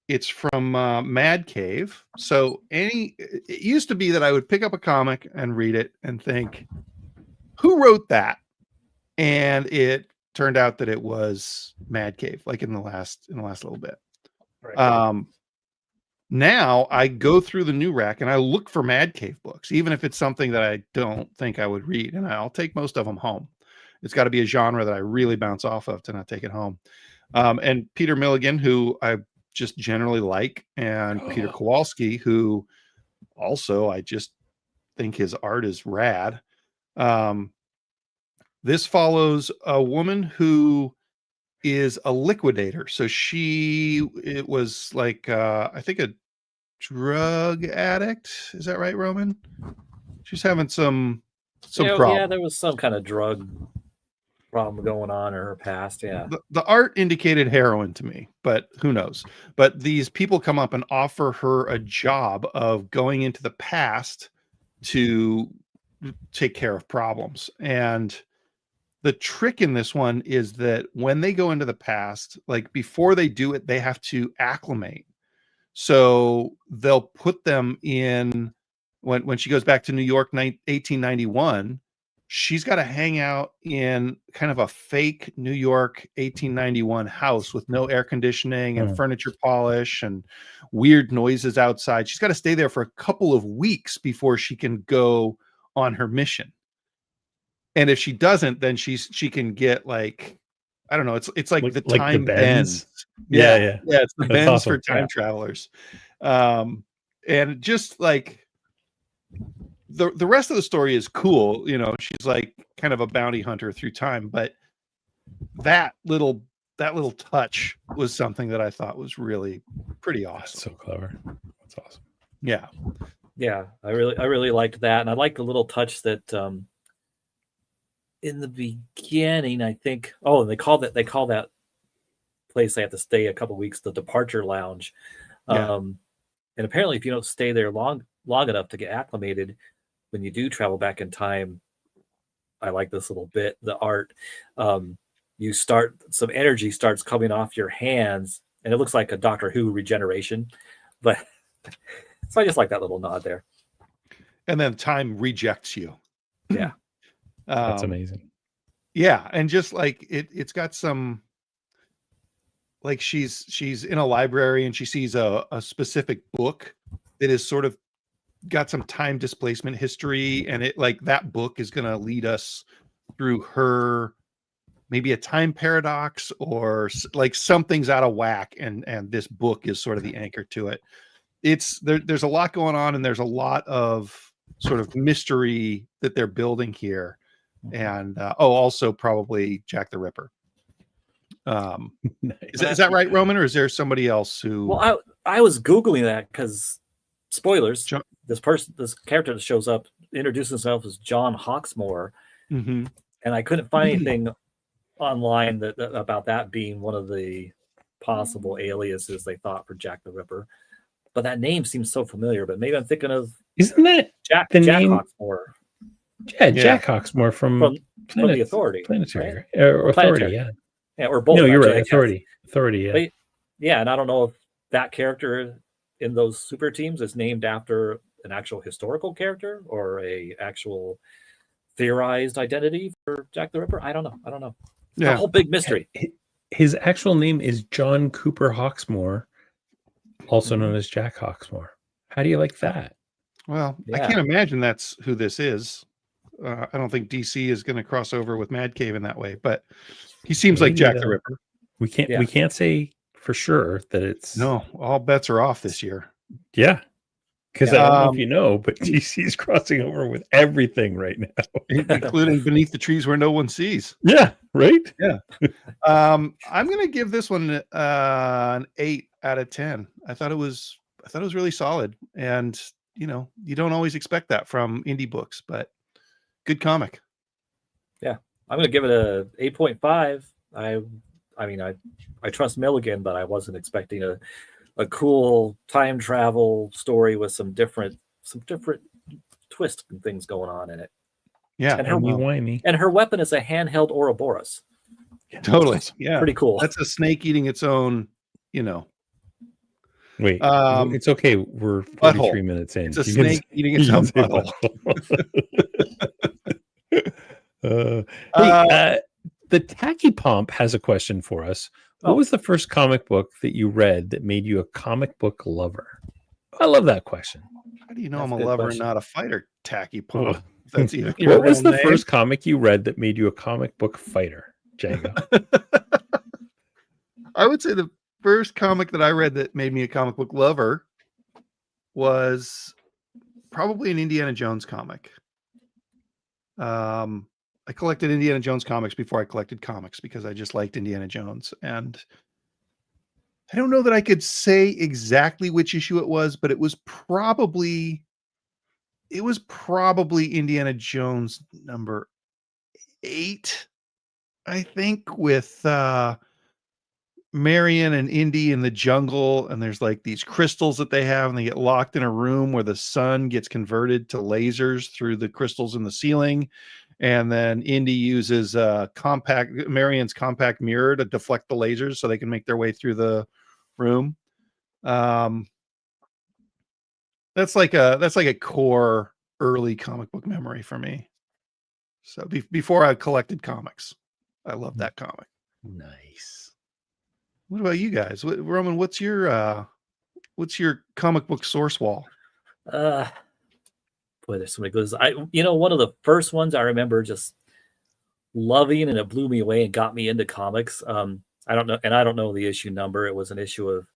it's from Mad Cave. So it used to be that I would pick up a comic and read it and think, who wrote that? And it turned out that it was Mad Cave, like in the last little bit. Right. Now I go through the new rack and I look for Mad Cave books, even if it's something that I don't think I would read, and I'll take most of them home. It's got to be a genre that I really bounce off of to not take it home. And Peter Milligan, who I just generally like, and Peter Kowalski, who also I just think his art is rad. This follows a woman who is a liquidator. So it was like I think a drug addict. Is that right, Roman? She's having some problem. Yeah, there was some kind of drug problem going on in her past. Yeah. The art indicated heroin to me, but who knows? But these people come up and offer her a job of going into the past to take care of problems. And the trick in this one is that when they go into the past, like before they do it, they have to acclimate. So they'll put them in when she goes back to New York, 1891, she's got to hang out in kind of a fake New York 1891 house with no air conditioning and furniture polish and weird noises outside. She's got to stay there for a couple of weeks before she can go on her mission. And if she doesn't, then she can get like I don't know. It's like the like the time bends. bends. Yeah, Yeah, yeah. yeah. It's the That's bends awesome. for time Yeah. travelers. And just like the rest of the story is cool. You know, she's like kind of a bounty hunter through time, but that little touch was something that I thought was really pretty awesome. That's so clever. That's awesome. Yeah. Yeah, I really liked that, and I like the little touch that in the beginning, I think. Oh, and they call that place they have to stay a couple weeks the departure lounge. Yeah. And apparently, if you don't stay there long enough to get acclimated, when you do travel back in time, I like this little bit. The art, you start some energy starts coming off your hands, and it looks like a Doctor Who regeneration, but. So I just like that little nod there. And then time rejects you. Yeah. That's amazing. Yeah. And just like it's got some, like she's in a library and she sees a specific book that is sort of got some time displacement history. And it like that book is going to lead us through her, maybe a time paradox or like something's out of whack. And this book is sort of the anchor to it. It's there's a lot going on and there's a lot of sort of mystery that they're building here. And also probably Jack the Ripper. Nice. Is that right, Roman, or is there somebody else who? Well, I was Googling that because spoilers, this character that shows up introduces himself as John Hawksmoor. Mm-hmm. And I couldn't find anything online that about that being one of the possible aliases they thought for Jack the Ripper. But that name seems so familiar. But maybe I'm thinking of Isn't that Jack name? Hawksmoor. Yeah, Jack Hawksmoor from the Authority. Planetary. Right? Or Authority, Planetary. Yeah, or both. No, you're right. Authority. Yeah. But, yeah, and I don't know if that character in those super teams is named after an actual historical character or a actual theorized identity for Jack the Ripper. I don't know. It's a whole big mystery. His actual name is John Cooper Hawksmoor, also known as Jack Hawksmoor. How do you like that? Well, I can't imagine that's who this is. I don't think DC is going to cross over with Mad Cave in that way, but he seems like Jack the Ripper. We can't say for sure that it's all bets are off this year. Yeah. Because I don't know if you know, but DC is crossing over with everything right now, including Beneath the Trees Where No One Sees. Yeah, right. Yeah. I'm going to give this one an 8 out of 10. I thought it was really solid, and you don't always expect that from indie books, but good comic. Yeah, I'm going to give it a 8.5. I mean, I trust Milligan, but I wasn't expecting a cool time travel story with some different twists and things going on in it. Yeah, and her weapon is a handheld Ouroboros. Totally, yeah, pretty cool. That's a snake eating its own, Wait, it's okay. We're 43 minutes in. It's a snake eating its own butthole. The Tacky Pomp has a question for us. What was the first comic book that you read that made you a comic book lover? I love that question. How do you know I'm a lover and not a fighter, Tacky Pomp? Oh. That's even what was the first comic you read that made you a comic book fighter, Django? I would say the first comic that I read that made me a comic book lover was probably an Indiana Jones comic. I collected Indiana Jones comics before I collected comics because I just liked Indiana Jones. And I don't know that I could say exactly which issue it was, but it was probably Indiana Jones number 8, I think, with Marion and Indy in the jungle, and there's like these crystals that they have, and they get locked in a room where the sun gets converted to lasers through the crystals in the ceiling. And then Indy uses Marion's compact mirror to deflect the lasers so they can make their way through the room. That's like a core early comic book memory for me. So before I collected comics, I love that comic. Nice. What about you guys? Roman, what's your comic book source wall? Boy, there's so many good. One of the first ones I remember just loving, and it blew me away and got me into comics. I don't know the issue number. It was an issue of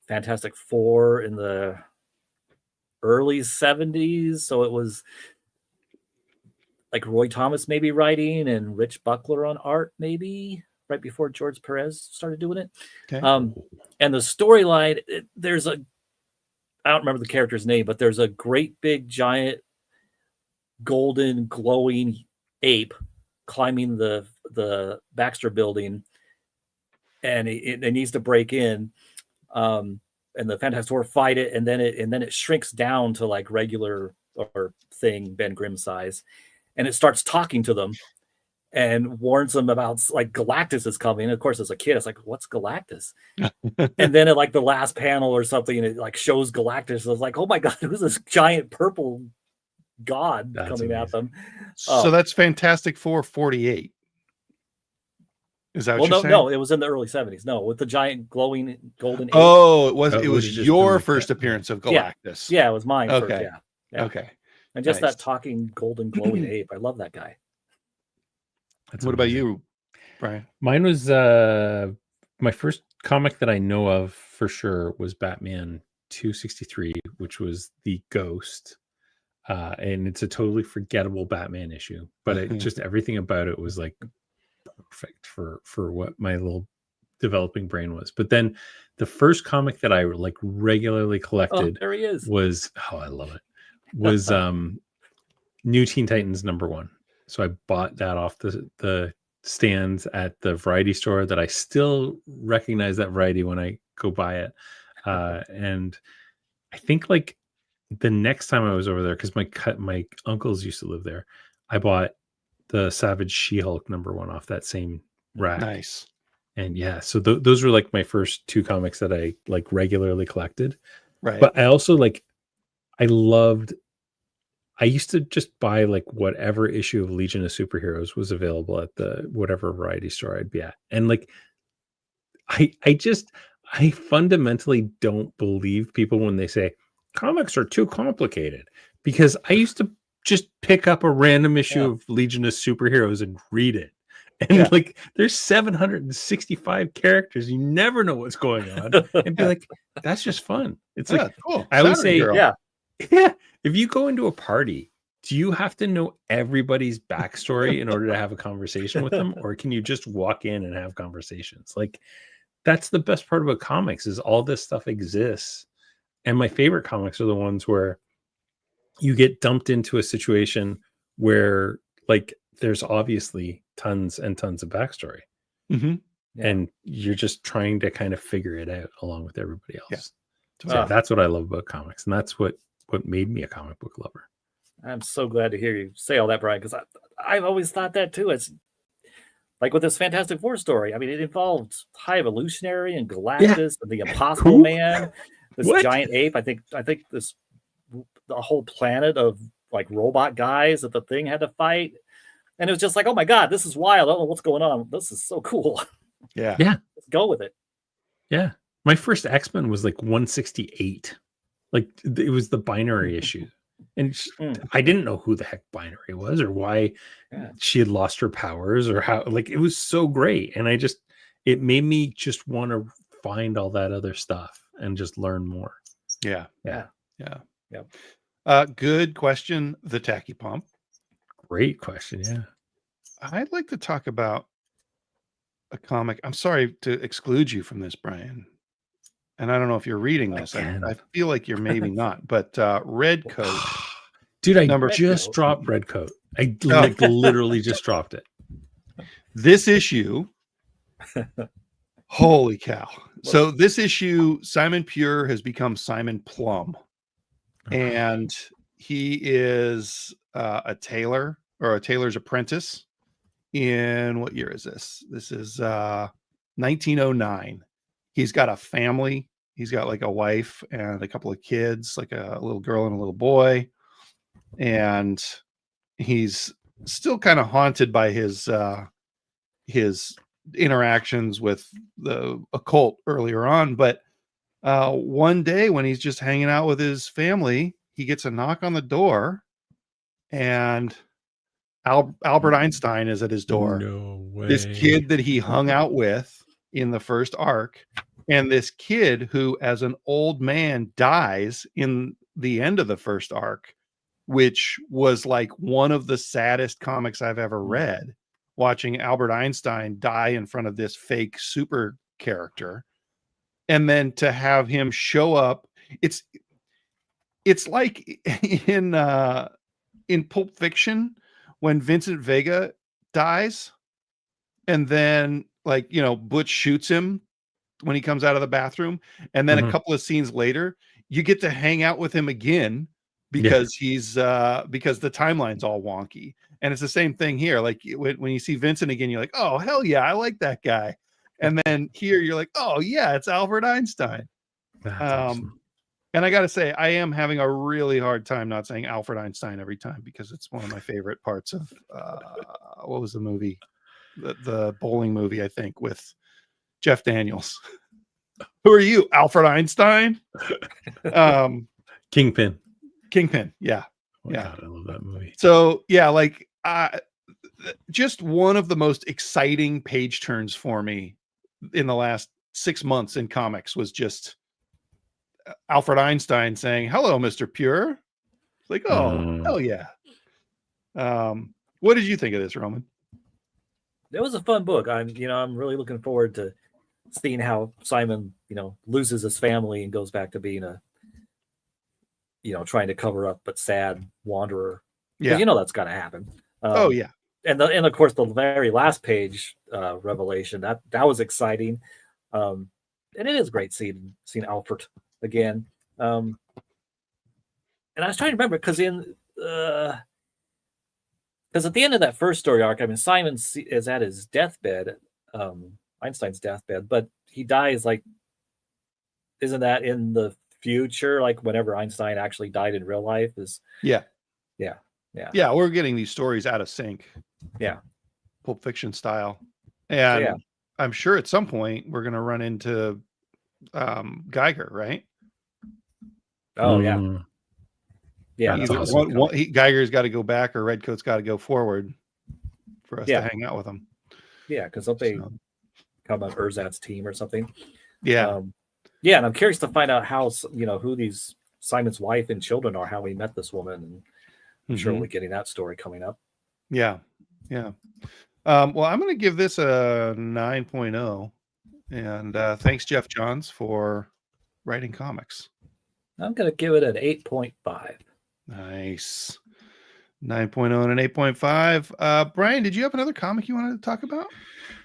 Fantastic Four in the early 70s, so it was like Roy Thomas maybe writing and Rich Buckler on art, maybe right before George Perez started doing it. Okay. And the storyline, I don't remember the character's name, but there's a great big giant golden glowing ape climbing the Baxter building, and it needs to break in. And the Fantastic Four fight it, and then it shrinks down to like regular or thing Ben Grimm size, and it starts talking to them and warns them about like Galactus is coming. And of course, as a kid, it's like, what's Galactus? And then at like the last panel or something, it like shows Galactus. I was like, oh my god, who's this giant purple god coming at them? So that's Fantastic Four 48. Is that what you're saying? No, it was in the early 70s. No, with the giant glowing golden ape. Oh, it was just your like first that. appearance of Galactus. Yeah, it was mine. Okay. First, yeah. Okay. And just Nice. that talking golden glowing ape. I love that guy. That's What about amazing. you, Brian? Mine was my first comic that I know of for sure was Batman 263, which was the Ghost. And it's a totally forgettable Batman issue, but it just everything about it was like perfect for what my little developing brain was. But then the first comic that I like regularly collected There he is. was I love it. Was New Teen Titans #1. So I bought that off the stands at the variety store that I still recognize that variety when I go buy it. And I think like the next time I was over there, because my uncles used to live there, I bought the Savage She-Hulk #1 off that same rack. Nice. And yeah, so those were like my first two comics that I like regularly collected. Right. But I also I used to just buy like whatever issue of Legion of Superheroes was available at the whatever variety store I'd be at. And like I fundamentally don't believe people when they say comics are too complicated, because I used to just pick up a random issue of Legion of Superheroes and read it. And like there's 765 characters. You never know what's going on. And be like, that's just fun. It's like cool. I always say, Girl. yeah. If you go into a party, do you have to know everybody's backstory in order to have a conversation with them? Or can you just walk in and have conversations? Like that's the best part about comics is all this stuff exists. And my favorite comics are the ones where you get dumped into a situation where like there's obviously tons and tons of backstory. Mm-hmm. And you're just trying to kind of figure it out along with everybody else. Yeah. So that's what I love about comics. And that's what made me a comic book lover. I'm so glad to hear you say all that, Brian, because I've always thought that too. It's like with this Fantastic Four story. I mean, it involved High Evolutionary and Galactus and the Impossible Man, this giant ape. I think the whole planet of like robot guys that the Thing had to fight. And it was just like, oh my God, this is wild. I don't know what's going on. This is so cool. Yeah. Let's go with it. Yeah. My first X-Men was like 168. Like it was the binary issue. And I didn't know who the heck binary was or why she had lost her powers or how, like, it was so great. And it made me just want to find all that other stuff and just learn more. Yeah. Yep. Good question. The Tacky Pump. Great question. Yeah. I'd like to talk about a comic. I'm sorry to exclude you from this, Brian. And I don't know if you're reading this. I feel like you're maybe not, but Red Coat. Dude, I just dropped Red Coat. I literally just dropped it. This issue. Holy cow. So this issue, Simon Pure has become Simon Plum. And he is a tailor or a tailor's apprentice. In what year is this? This is 1909. He's got a family. He's got like a wife and a couple of kids, like a little girl and a little boy. And he's still kind of haunted by his interactions with the occult earlier on. But one day when he's just hanging out with his family, he gets a knock on the door, and Albert Einstein is at his door. No way. This kid that he hung out with in the first arc, and this kid who, as an old man, dies in the end of the first arc, which was like one of the saddest comics I've ever read. Watching Albert Einstein die in front of this fake super character, and then to have him show up, it's like in Pulp Fiction when Vincent Vega dies, and then like Butch shoots him when he comes out of the bathroom, and then a couple of scenes later you get to hang out with him again because he's because the timeline's all wonky. And it's the same thing here. Like when you see Vincent again, you're like, oh hell yeah, I like that guy. And then here you're like, oh yeah, it's Albert Einstein. That's awesome. And I got to say, I am having a really hard time not saying Alfred Einstein every time, because it's one of my favorite parts of what was the movie? The bowling movie, I think, with Jeff Daniels. Who are you, Alfred Einstein? Kingpin. Yeah. Oh my God, I love that movie. So yeah, like just one of the most exciting page turns for me in the last 6 months in comics was just Alfred Einstein saying, "Hello, Mr. Pure." It's like, oh, hell yeah. What did you think of this, Roman? It was a fun book. I'm really looking forward to seeing how Simon, loses his family and goes back to being a, trying to cover up but sad wanderer. Yeah, that's got to happen. Oh yeah, and of course the very last page revelation that was exciting, and it is great seeing Alfred again. And I was trying to remember because at the end of that first story arc, I mean, Simon is at his deathbed, Einstein's deathbed, but he dies like, isn't that in the future? Like whenever Einstein actually died in real life is. Yeah. We're getting these stories out of sync. Yeah. Pulp Fiction style. And I'm sure at some point we're going to run into Geiger, right? Oh yeah. Yeah. Either awesome. Geiger's got to go back or Redcoat's got to go forward for us to hang out with them. Yeah, because don't they come on Erzat's team or something? Yeah. And I'm curious to find out how, who these Simon's wife and children are, how he met this woman. And I'm sure we'll be getting that story coming up. Yeah. Well, I'm going to give this a 9.0. And thanks, Jeff Johns, for writing comics. I'm going to give it an 8.5. Nice. 9.0 and an 8.5. Brian, did you have another comic you wanted to talk about?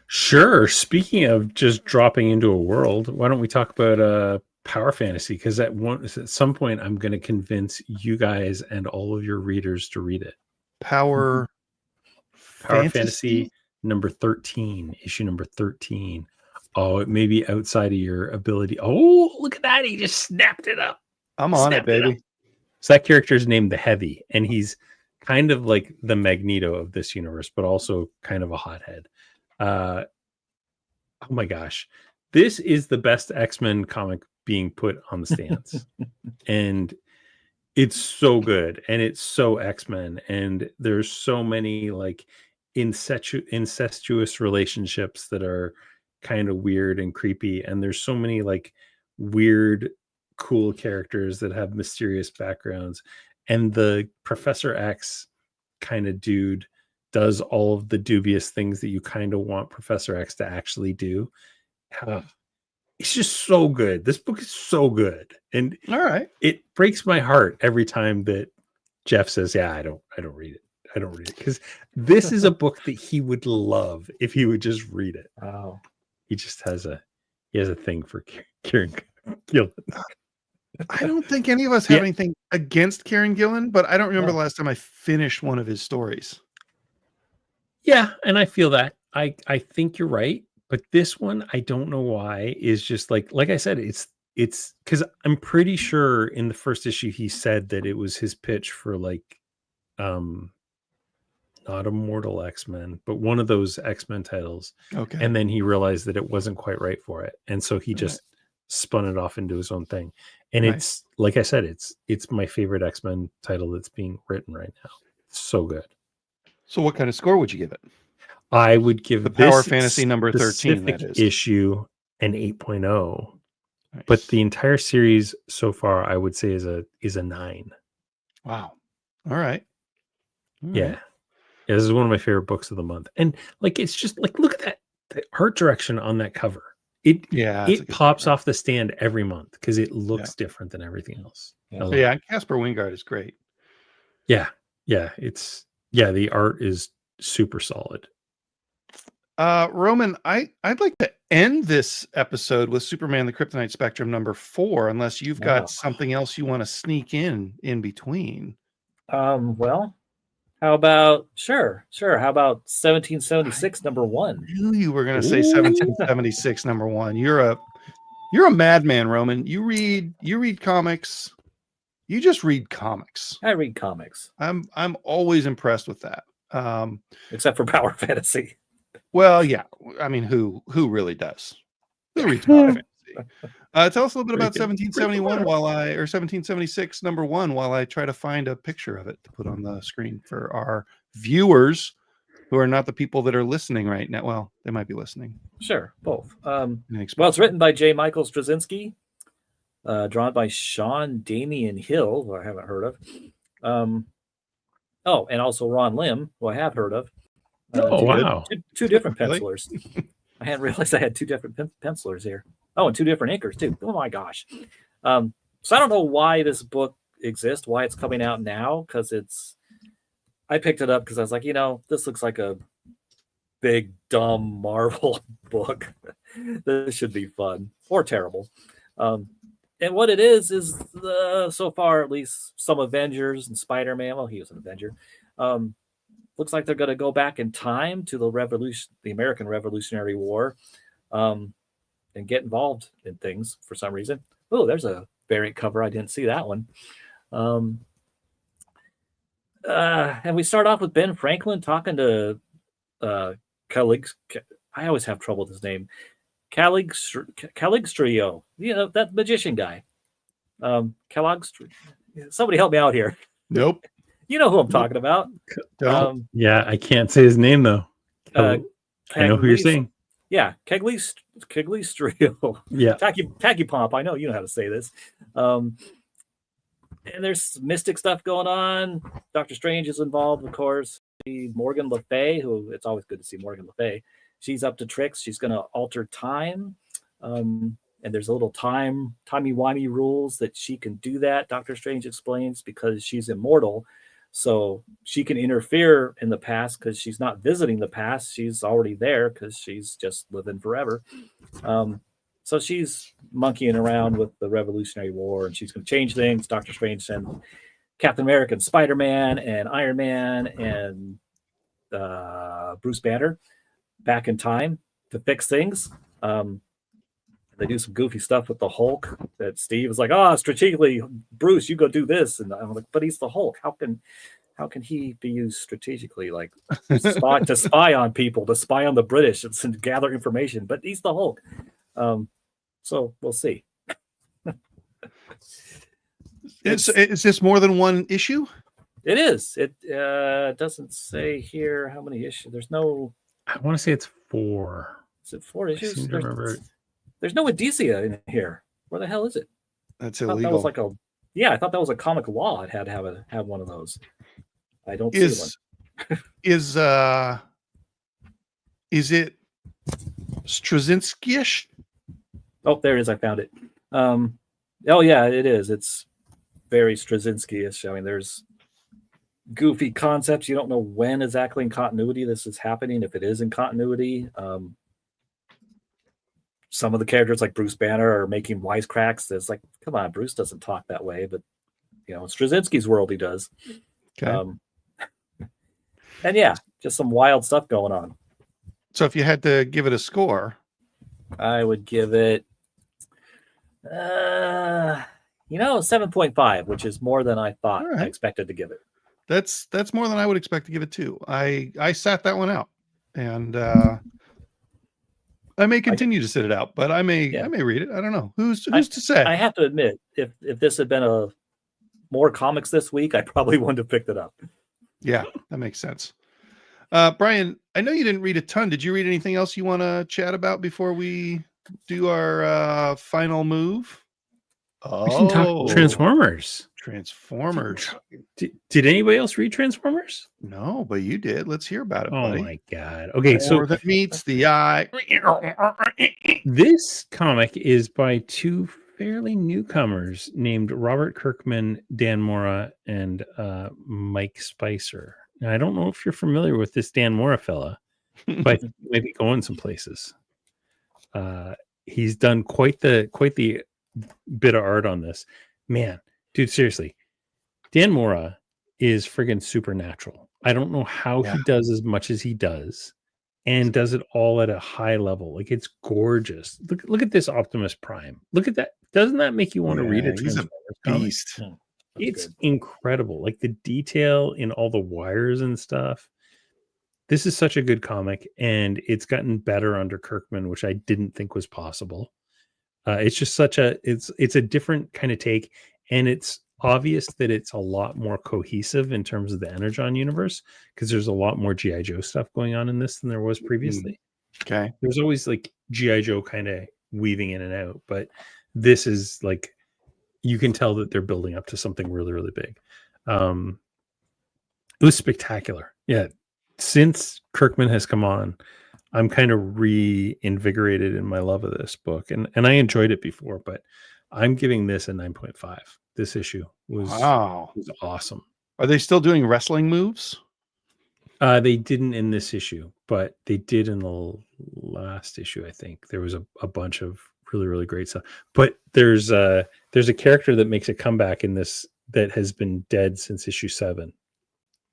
Sure. Speaking of just dropping into a world, why don't we talk about Power Fantasy? Because at some point, I'm going to convince you guys and all of your readers to read it. Power Fantasy number 13, issue number 13. Oh, it may be outside of your ability. Oh, look at that. He just snapped it up. I'm on it, baby. So that character is named the Heavy, and he's kind of like the Magneto of this universe, but also kind of a hothead. Oh my gosh. This is the best X-Men comic being put on the stands. And it's so good, and it's so X-Men, and there's so many like incestuous relationships that are kind of weird and creepy, and there's so many like weird cool characters that have mysterious backgrounds, and the Professor X kind of dude does all of the dubious things that you kind of want Professor X to actually do. It's just so good. This book is so good, and all right, it breaks my heart every time that Jeff says, "Yeah, I don't read it. I don't read it," because this is a book that he would love if he would just read it. Oh, he just has a thing for Kieran Gillen. I don't think any of us have anything against Kieran Gillen, but I don't remember the last time I finished one of his stories. Yeah, and I feel that. I think you're right, but this one, I don't know why, is just like I said, it's because I'm pretty sure in the first issue he said that it was his pitch for like not Immortal X-Men, but one of those X-Men titles. Okay. And then he realized that it wasn't quite right for it. And so he just spun it off into his own thing. And it's, like I said, it's my favorite X-Men title that's being written right now. It's so good. So what kind of score would you give it? I would give The Power this Fantasy number 13, specific that is. issue an 8.0. Nice. But the entire series so far, I would say is a 9. Wow. All right. All Yeah. right. Yeah, this is one of my favorite books of the month. And like it's just like look at that the art direction on that cover. Yeah, it's a It good pops cover. off the stand every month because it looks different than everything else. Yeah. I love Yeah, it. Casper Wingard is great. Yeah. The art is super solid. Roman, I'd like to end this episode with Superman the Kryptonite Spectrum number 4, unless you've got Wow. something else you want to sneak in between. Well, how about sure. How about 1776 number 1? I knew you were going to say Ooh. 1776 number 1. You're a madman, Roman. You read comics. You just read comics. I read comics, I'm always impressed with that. except for Power Fantasy. Well, yeah. I mean, who really does? Who reads Power Fantasy? Tell us a little bit about 1771 or 1776 number 1 while I try to find a picture of it to put on the screen for our viewers who are not the people that are listening right now. Well, they might be listening. Sure, both. Well, Inexpensive. it's written by J. Michael Straczynski, drawn by Sean Damian Hill, who I haven't heard of. And also Ron Lim, who I have heard of. Wow. Two different Really? pencilers. I hadn't realized I had 2 different pencilers here. Oh, and 2 different inkers too. Oh my gosh. So I don't know why this book exists, why it's coming out now, because I picked it up because I was like, this looks like a big dumb Marvel book. This should be fun or terrible. And what it is so far at least some Avengers and Spider-Man. Well, he was an Avenger. Looks like they're going to go back in time to the American Revolutionary War, and get involved in things for some reason. Oh, there's a variant cover. I didn't see that one. And we start off with Ben Franklin talking to Caligstrio. I always have trouble with his name. Caligstrio, that magician guy. Caligstrio. Somebody help me out here. Nope. You know who I'm talking about. Don't. Yeah, I can't say his name though. I know who you're saying. Yeah, Cagliostrio. Yeah. Tacky Pomp. I know you know how to say this. And there's mystic stuff going on. Doctor Strange is involved, of course. Morgan Le Fay, who it's always good to see Morgan Le Fay. She's up to tricks. She's going to alter time. And there's a little timey-wimey rules that she can do that, Doctor Strange explains, because she's immortal. So she can interfere in the past because she's not visiting the past. She's already there because she's just living forever. So she's monkeying around with the Revolutionary War, and she's going to change things. Doctor Strange sends Captain America and Spider-Man and Iron Man and Bruce Banner back in time to fix things. They do some goofy stuff with the Hulk that Steve is like, strategically, Bruce, you go do this. And I'm like, but he's the Hulk. How can he be used strategically? Like to spy on people, to spy on the British and gather information, but he's the Hulk. So we'll see. Is this more than one issue? It is. It doesn't say here how many issues. There's no. I want to say it's 4. Is it 4 issues? I seem to remember. There's no Odysseus in here. Where the hell is it? That's I thought illegal. that was like I thought that was a comic law. It had to have one of those. I don't see one. Is it Straczynski-ish? Oh, there it is. I found it. Oh yeah, it is. It's very Straczynski-ish. I mean, there's goofy concepts. You don't know when exactly in continuity this is happening. If it is in continuity, some of the characters like Bruce Banner are making wisecracks. It's like, come on, Bruce doesn't talk that way, but in Straczynski's world, he does. Okay. And yeah, just some wild stuff going on. So if you had to give it a score, I would give it 7.5, which is more than I thought I expected to give it. that's more than I would expect to give it too. I sat that one out, and I may continue to sit it out, but I may read it. I don't know. Who's to say? I have to admit, if this had been more comics this week, I probably wouldn't have picked it up. Yeah, that makes sense. Brian, I know you didn't read a ton. Did you read anything else you want to chat about before we do our final move? We can talk Transformers. Transformers. Did anybody else read Transformers? No, but you did. Let's hear about it, Oh buddy. my god. Okay, More that meets the eye. This comic is by two fairly newcomers named Robert Kirkman, Dan Mora, and Mike Spicer. Now, I don't know if you're familiar with this Dan Mora fella, but I think he might be going some places. He's done quite the bit of art on this. Man, dude, seriously. Dan Mora is friggin' supernatural. I don't know how he does as much as he does and does it all at a high level. Like, it's gorgeous. Look at this Optimus Prime. Look at that. Doesn't that make you want to read a Transformers beast? It's incredible. Like, the detail in all the wires and stuff. This is such a good comic, and it's gotten better under Kirkman, which I didn't think was possible. It's just it's a different kind of take, and it's obvious that it's a lot more cohesive in terms of the Energon universe, because there's a lot more G.I. Joe stuff going on in this than there was previously. Okay. There's always like G.I. Joe kind of weaving in and out, but this is like, you can tell that they're building up to something really, really big. It was spectacular. Yeah. Since Kirkman has come on, I'm kind of reinvigorated in my love of this book, and I enjoyed it before, but I'm giving this a 9.5. This issue was awesome. Are they still doing wrestling moves? They didn't in this issue, but they did in the last issue. I think there was a bunch of really, really great stuff. But there's a character that makes a comeback in this that has been dead since issue 7.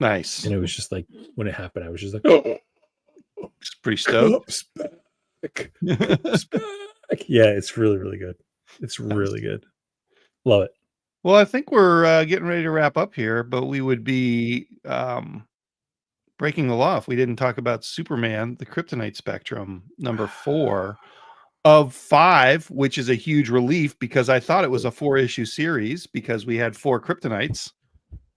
Nice. And it was just like, when it happened, I was just like, oh, it's pretty stoked. Back. Yeah, it's really, really good. It's really good. Love it. Well, I think we're getting ready to wrap up here, but we would be breaking the law if we didn't talk about Superman, the Kryptonite Spectrum, number 4 of 5, which is a huge relief because I thought it was a 4-issue series because we had 4 Kryptonites,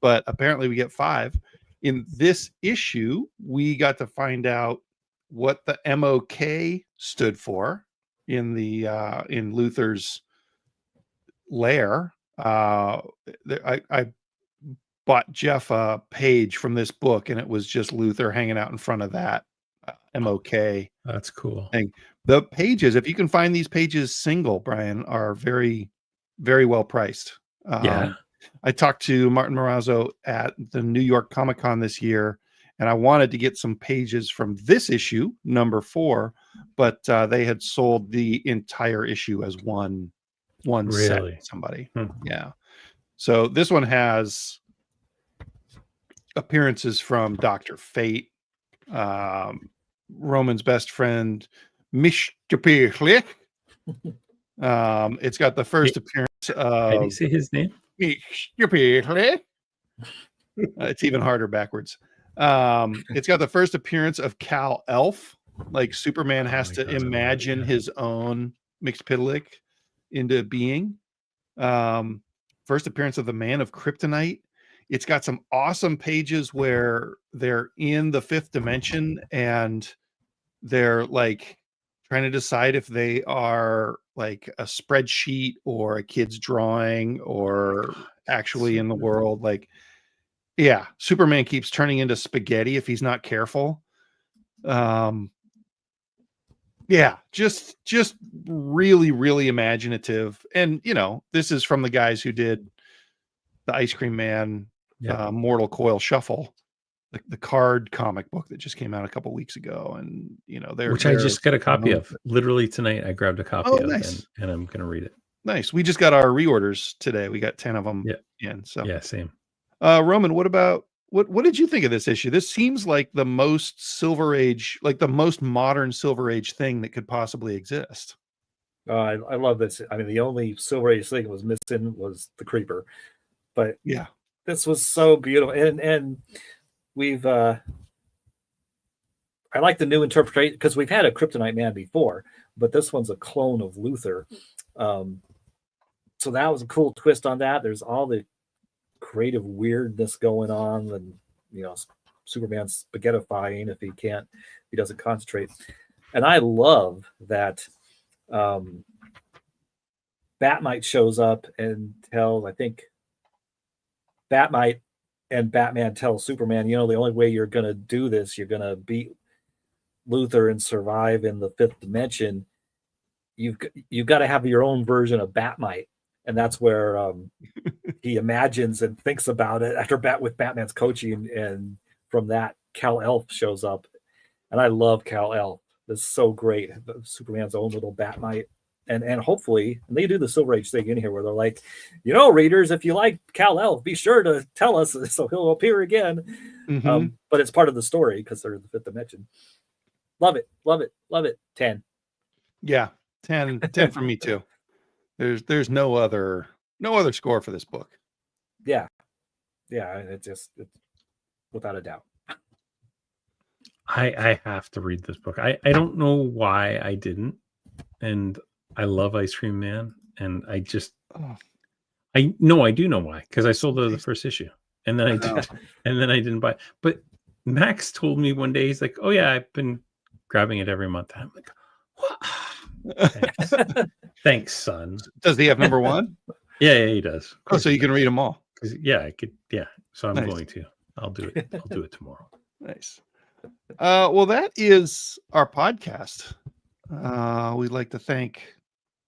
but apparently we get 5. In this issue, we got to find out what the MOK stood for in the in Luthor's lair. I bought Jeff a page from this book, and it was just Luthor hanging out in front of that MOK. That's cool. Thing. The pages, if you can find these pages single, Brian, are very, very well priced. Yeah. I talked to Martin Morazzo at the New York Comic Con this year, and I wanted to get some pages from this issue, number 4, but they had sold the entire issue as one really? set. Somebody, yeah. So this one has appearances from Dr. Fate, Roman's best friend, Mr. Pirlich. It's got the first appearance of. How do you say his name? It's even harder backwards. It's got the first appearance of Kal Elf. Like Superman has to imagine his own Mxyzptlk into being. First appearance of the Man of Kryptonite. It's got some awesome pages where they're in the 5th dimension and they're like trying to decide if they are like a spreadsheet or a kid's drawing or actually in the world. Like, yeah, Superman keeps turning into spaghetti if he's not careful. Yeah, just really, really imaginative. And, you know, this is from the guys who did the Ice Cream Man, Mortal Coil Shuffle, the card comic book that just came out a couple weeks ago. And, you know, I just got a copy of. Literally tonight, I grabbed a copy of nice. and I'm going to read it. Nice. We just got our reorders today. We got 10 of them in. So yeah, same. Roman, what about what did you think of this issue? This seems like the most Silver Age, like the most modern Silver Age thing that could possibly exist. I love this. I mean, the only Silver Age thing that was missing was the Creeper, but yeah, this was so beautiful. And we've I like the new interpretation because we've had a Kryptonite Man before, but this one's a clone of Luthor. So that was a cool twist on that. There's all the creative weirdness going on, and, you know, Superman's spaghettifying if he doesn't concentrate. And I love that Batmite shows up and tells, I think Batmite and Batman tells Superman, the only way you're going to do this, you're going to beat Luthor and survive in the fifth dimension. You've got to have your own version of Batmite. And that's where he imagines and thinks about it after with Batman's coaching. And from that, Kal-El shows up. And I love Kal-El. It's so great. Superman's own little Batmite. And hopefully, and they do the Silver Age thing in here where they're like, readers, if you like Kal-El, be sure to tell us so he'll appear again. Mhm. But it's part of the story because they're in the fifth dimension. Love it. Love it. Love it. 10. Yeah, 10 for me too. There's no other score for this book. Yeah. It's without a doubt. I have to read this book. I don't know why I didn't. And I love Ice Cream Man. And I just, I do know why. Because I sold the first issue. And then I didn't buy it. But Max told me one day, he's like, oh yeah, I've been grabbing it every month. And I'm like, what? Thanks, son. Does he have number 1? Yeah, he does. Oh, so you can read them all. Yeah, I could. Yeah, so I'm Nice. going to. I'll do it. I'll do it tomorrow. Nice. Well, that is our podcast. We'd like to thank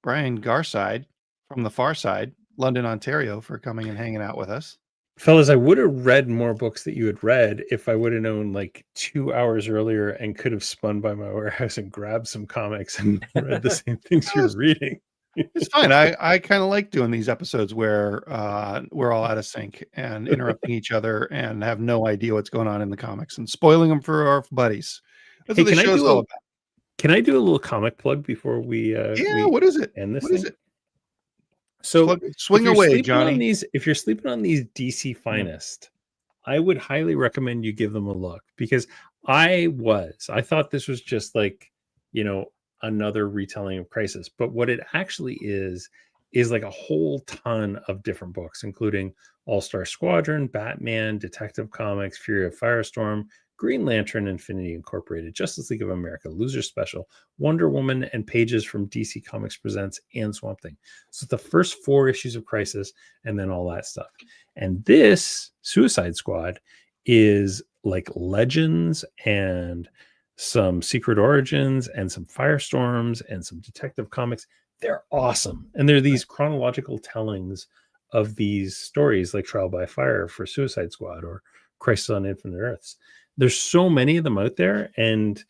Brian Garside from the far side, London, Ontario, for coming and hanging out with us. Fellas, I would have read more books that you had read if I would have known like 2 hours earlier and could have spun by my warehouse and grabbed some comics and read the same things you're reading. It's fine. I kind of like doing these episodes where we're all out of sync and interrupting each other and have no idea what's going on in the comics and spoiling them for our buddies. That's Hey, what this show's all about. Can I do a little comic plug before we What is it? end this What thing? is it? So Swing away, Johnny. If you're sleeping on these DC Finest, I would highly recommend you give them a look because I thought this was just like, another retelling of Crisis. But what it actually is like a whole ton of different books, including All-Star Squadron, Batman, Detective Comics, Fury of Firestorm, Green Lantern, Infinity Incorporated, Justice League of America, Loser Special, Wonder Woman, and pages from DC Comics Presents and Swamp Thing. So the first 4 issues of Crisis and then all that stuff. And this Suicide Squad is like Legends and some Secret Origins and some Firestorms and some Detective Comics. They're awesome. And they're these chronological tellings of these stories like Trial by Fire for Suicide Squad or Crisis on Infinite Earths. There's so many of them out there. And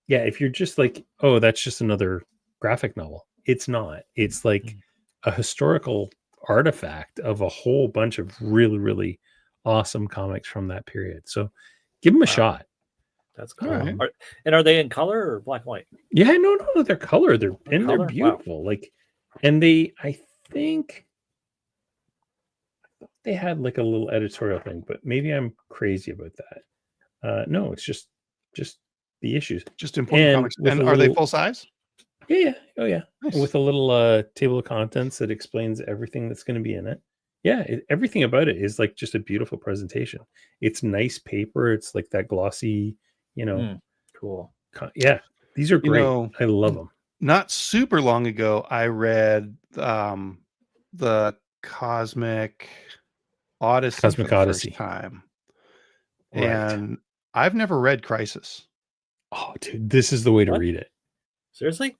yeah, if you're just like, oh, that's just another graphic novel. It's not. It's like a historical artifact of a whole bunch of really, really awesome comics from that period. So give them a shot. That's cool. All right. Are they in color or black and white? Yeah, no, they're color. They're color? beautiful. Wow. Like, and I think they had like a little editorial thing, but maybe I'm crazy about that. No, it's just the issues. Just important comics. And are they full size? Yeah. Oh yeah. Nice. With a little table of contents that explains everything that's going to be in it. Yeah, everything about it is like just a beautiful presentation. It's nice paper. It's like that glossy, Cool. Yeah, these are great. I love them. Not super long ago, I read the Cosmic Odyssey for the first time. Right. And I've never read Crisis. Oh, dude, this is the way to read it. Seriously?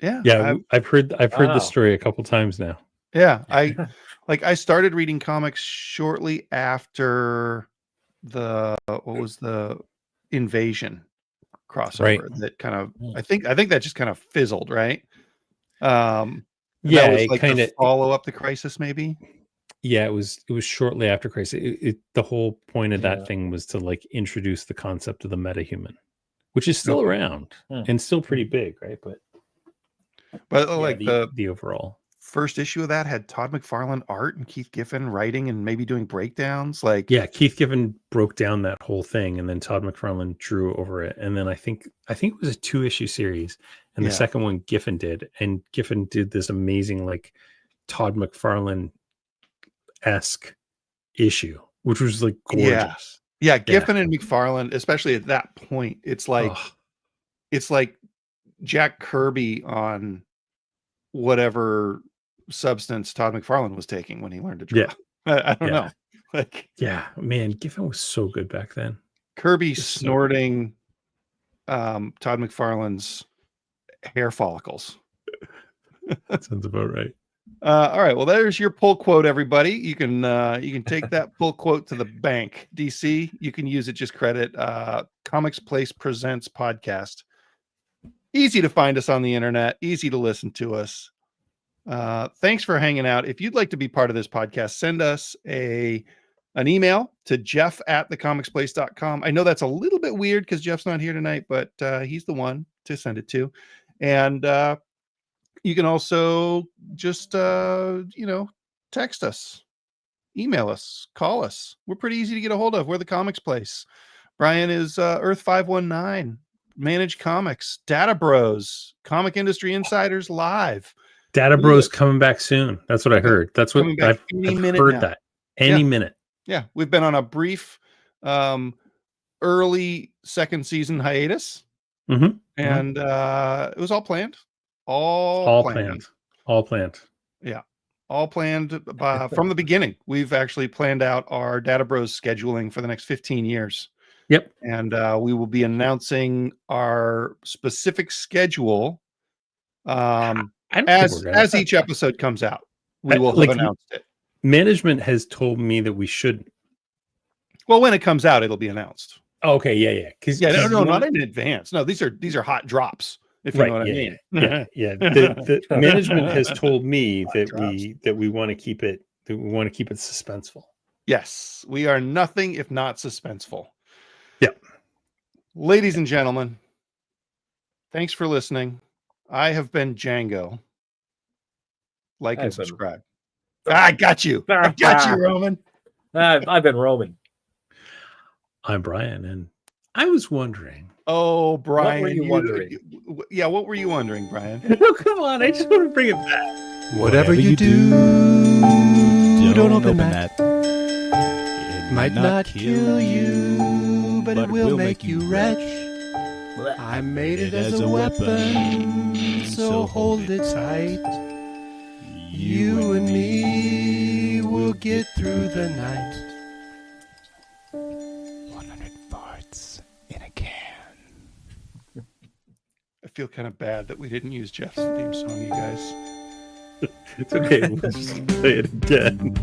Yeah. I've heard the story a couple times now. Yeah, I started reading comics shortly after the Invasion crossover that kind of I think that just kind of fizzled, right? That was it like kind of follow up the Crisis, maybe. Yeah, it was shortly after Crisis. The whole point of that thing was to like introduce the concept of the metahuman, which is still around and still pretty big, right? But like the overall first issue of that had Todd McFarlane art and Keith Giffen writing and maybe doing breakdowns. Like, yeah, Keith Giffen broke down that whole thing, and then Todd McFarlane drew over it, and then I think it was a 2-issue series, and the second one Giffen did, and Giffen did this amazing like Todd McFarlane-esque issue, which was like gorgeous. Yeah, Giffen and McFarlane, especially at that point, it's like Jack Kirby on whatever substance Todd McFarlane was taking when he learned to draw. Yeah. I don't know. Like, yeah, man, Giffen was so good back then. Kirby Just so snorting Todd McFarlane's hair follicles. That sounds about right. All right, well, there's your pull quote, everybody. You can take that pull quote to the bank. DC, you can use it. Just credit Comics Place Presents podcast. Easy to find us on the internet. Easy to listen to us. Thanks for hanging out. If you'd like to be part of this podcast, send us an email to jeff@thecomicsplace.com. I know that's a little bit weird because Jeff's not here tonight, but he's the one to send it to. And you can also just, text us, email us, call us. We're pretty easy to get a hold of. We're the Comics Place. Brian is Earth 519, Manage Comics, Data Bros, Comic Industry Insiders Live. Data Bros coming back soon. That's what I heard. That's what I've heard. That any minute. Yeah, we've been on a brief early second season hiatus, and it was all planned. All planned. Yeah, all planned from the beginning. We've actually planned out our Data Bros scheduling for the next 15 years. Yep. And we will be announcing our specific schedule as each episode comes out. We will have announced it. Management has told me that we shouldn't. Well, when it comes out, it'll be announced. Oh, okay, yeah. No, not in advance. No, these are hot drops. If you know what I mean. Yeah. The management has told me that we want to keep it. That we want to keep it suspenseful. Yes, we are nothing if not suspenseful. Yep. Ladies and gentlemen, thanks for listening. I have been Django. Like and subscribe. I got you. I got you, Roman. I've been Roman. I'm Brian, and I was wondering. Oh, Brian. What were you wondering? What were you wondering, Brian? No, come on. I just want to bring it back. Whatever you do, don't open that. It might not kill you, but it will make you wretch. I made it as a weapon, so hold it tight. You and me will get through the night. 100 farts in a can. I feel kind of bad that we didn't use Jeff's theme song, you guys. It's okay. We'll just play it again.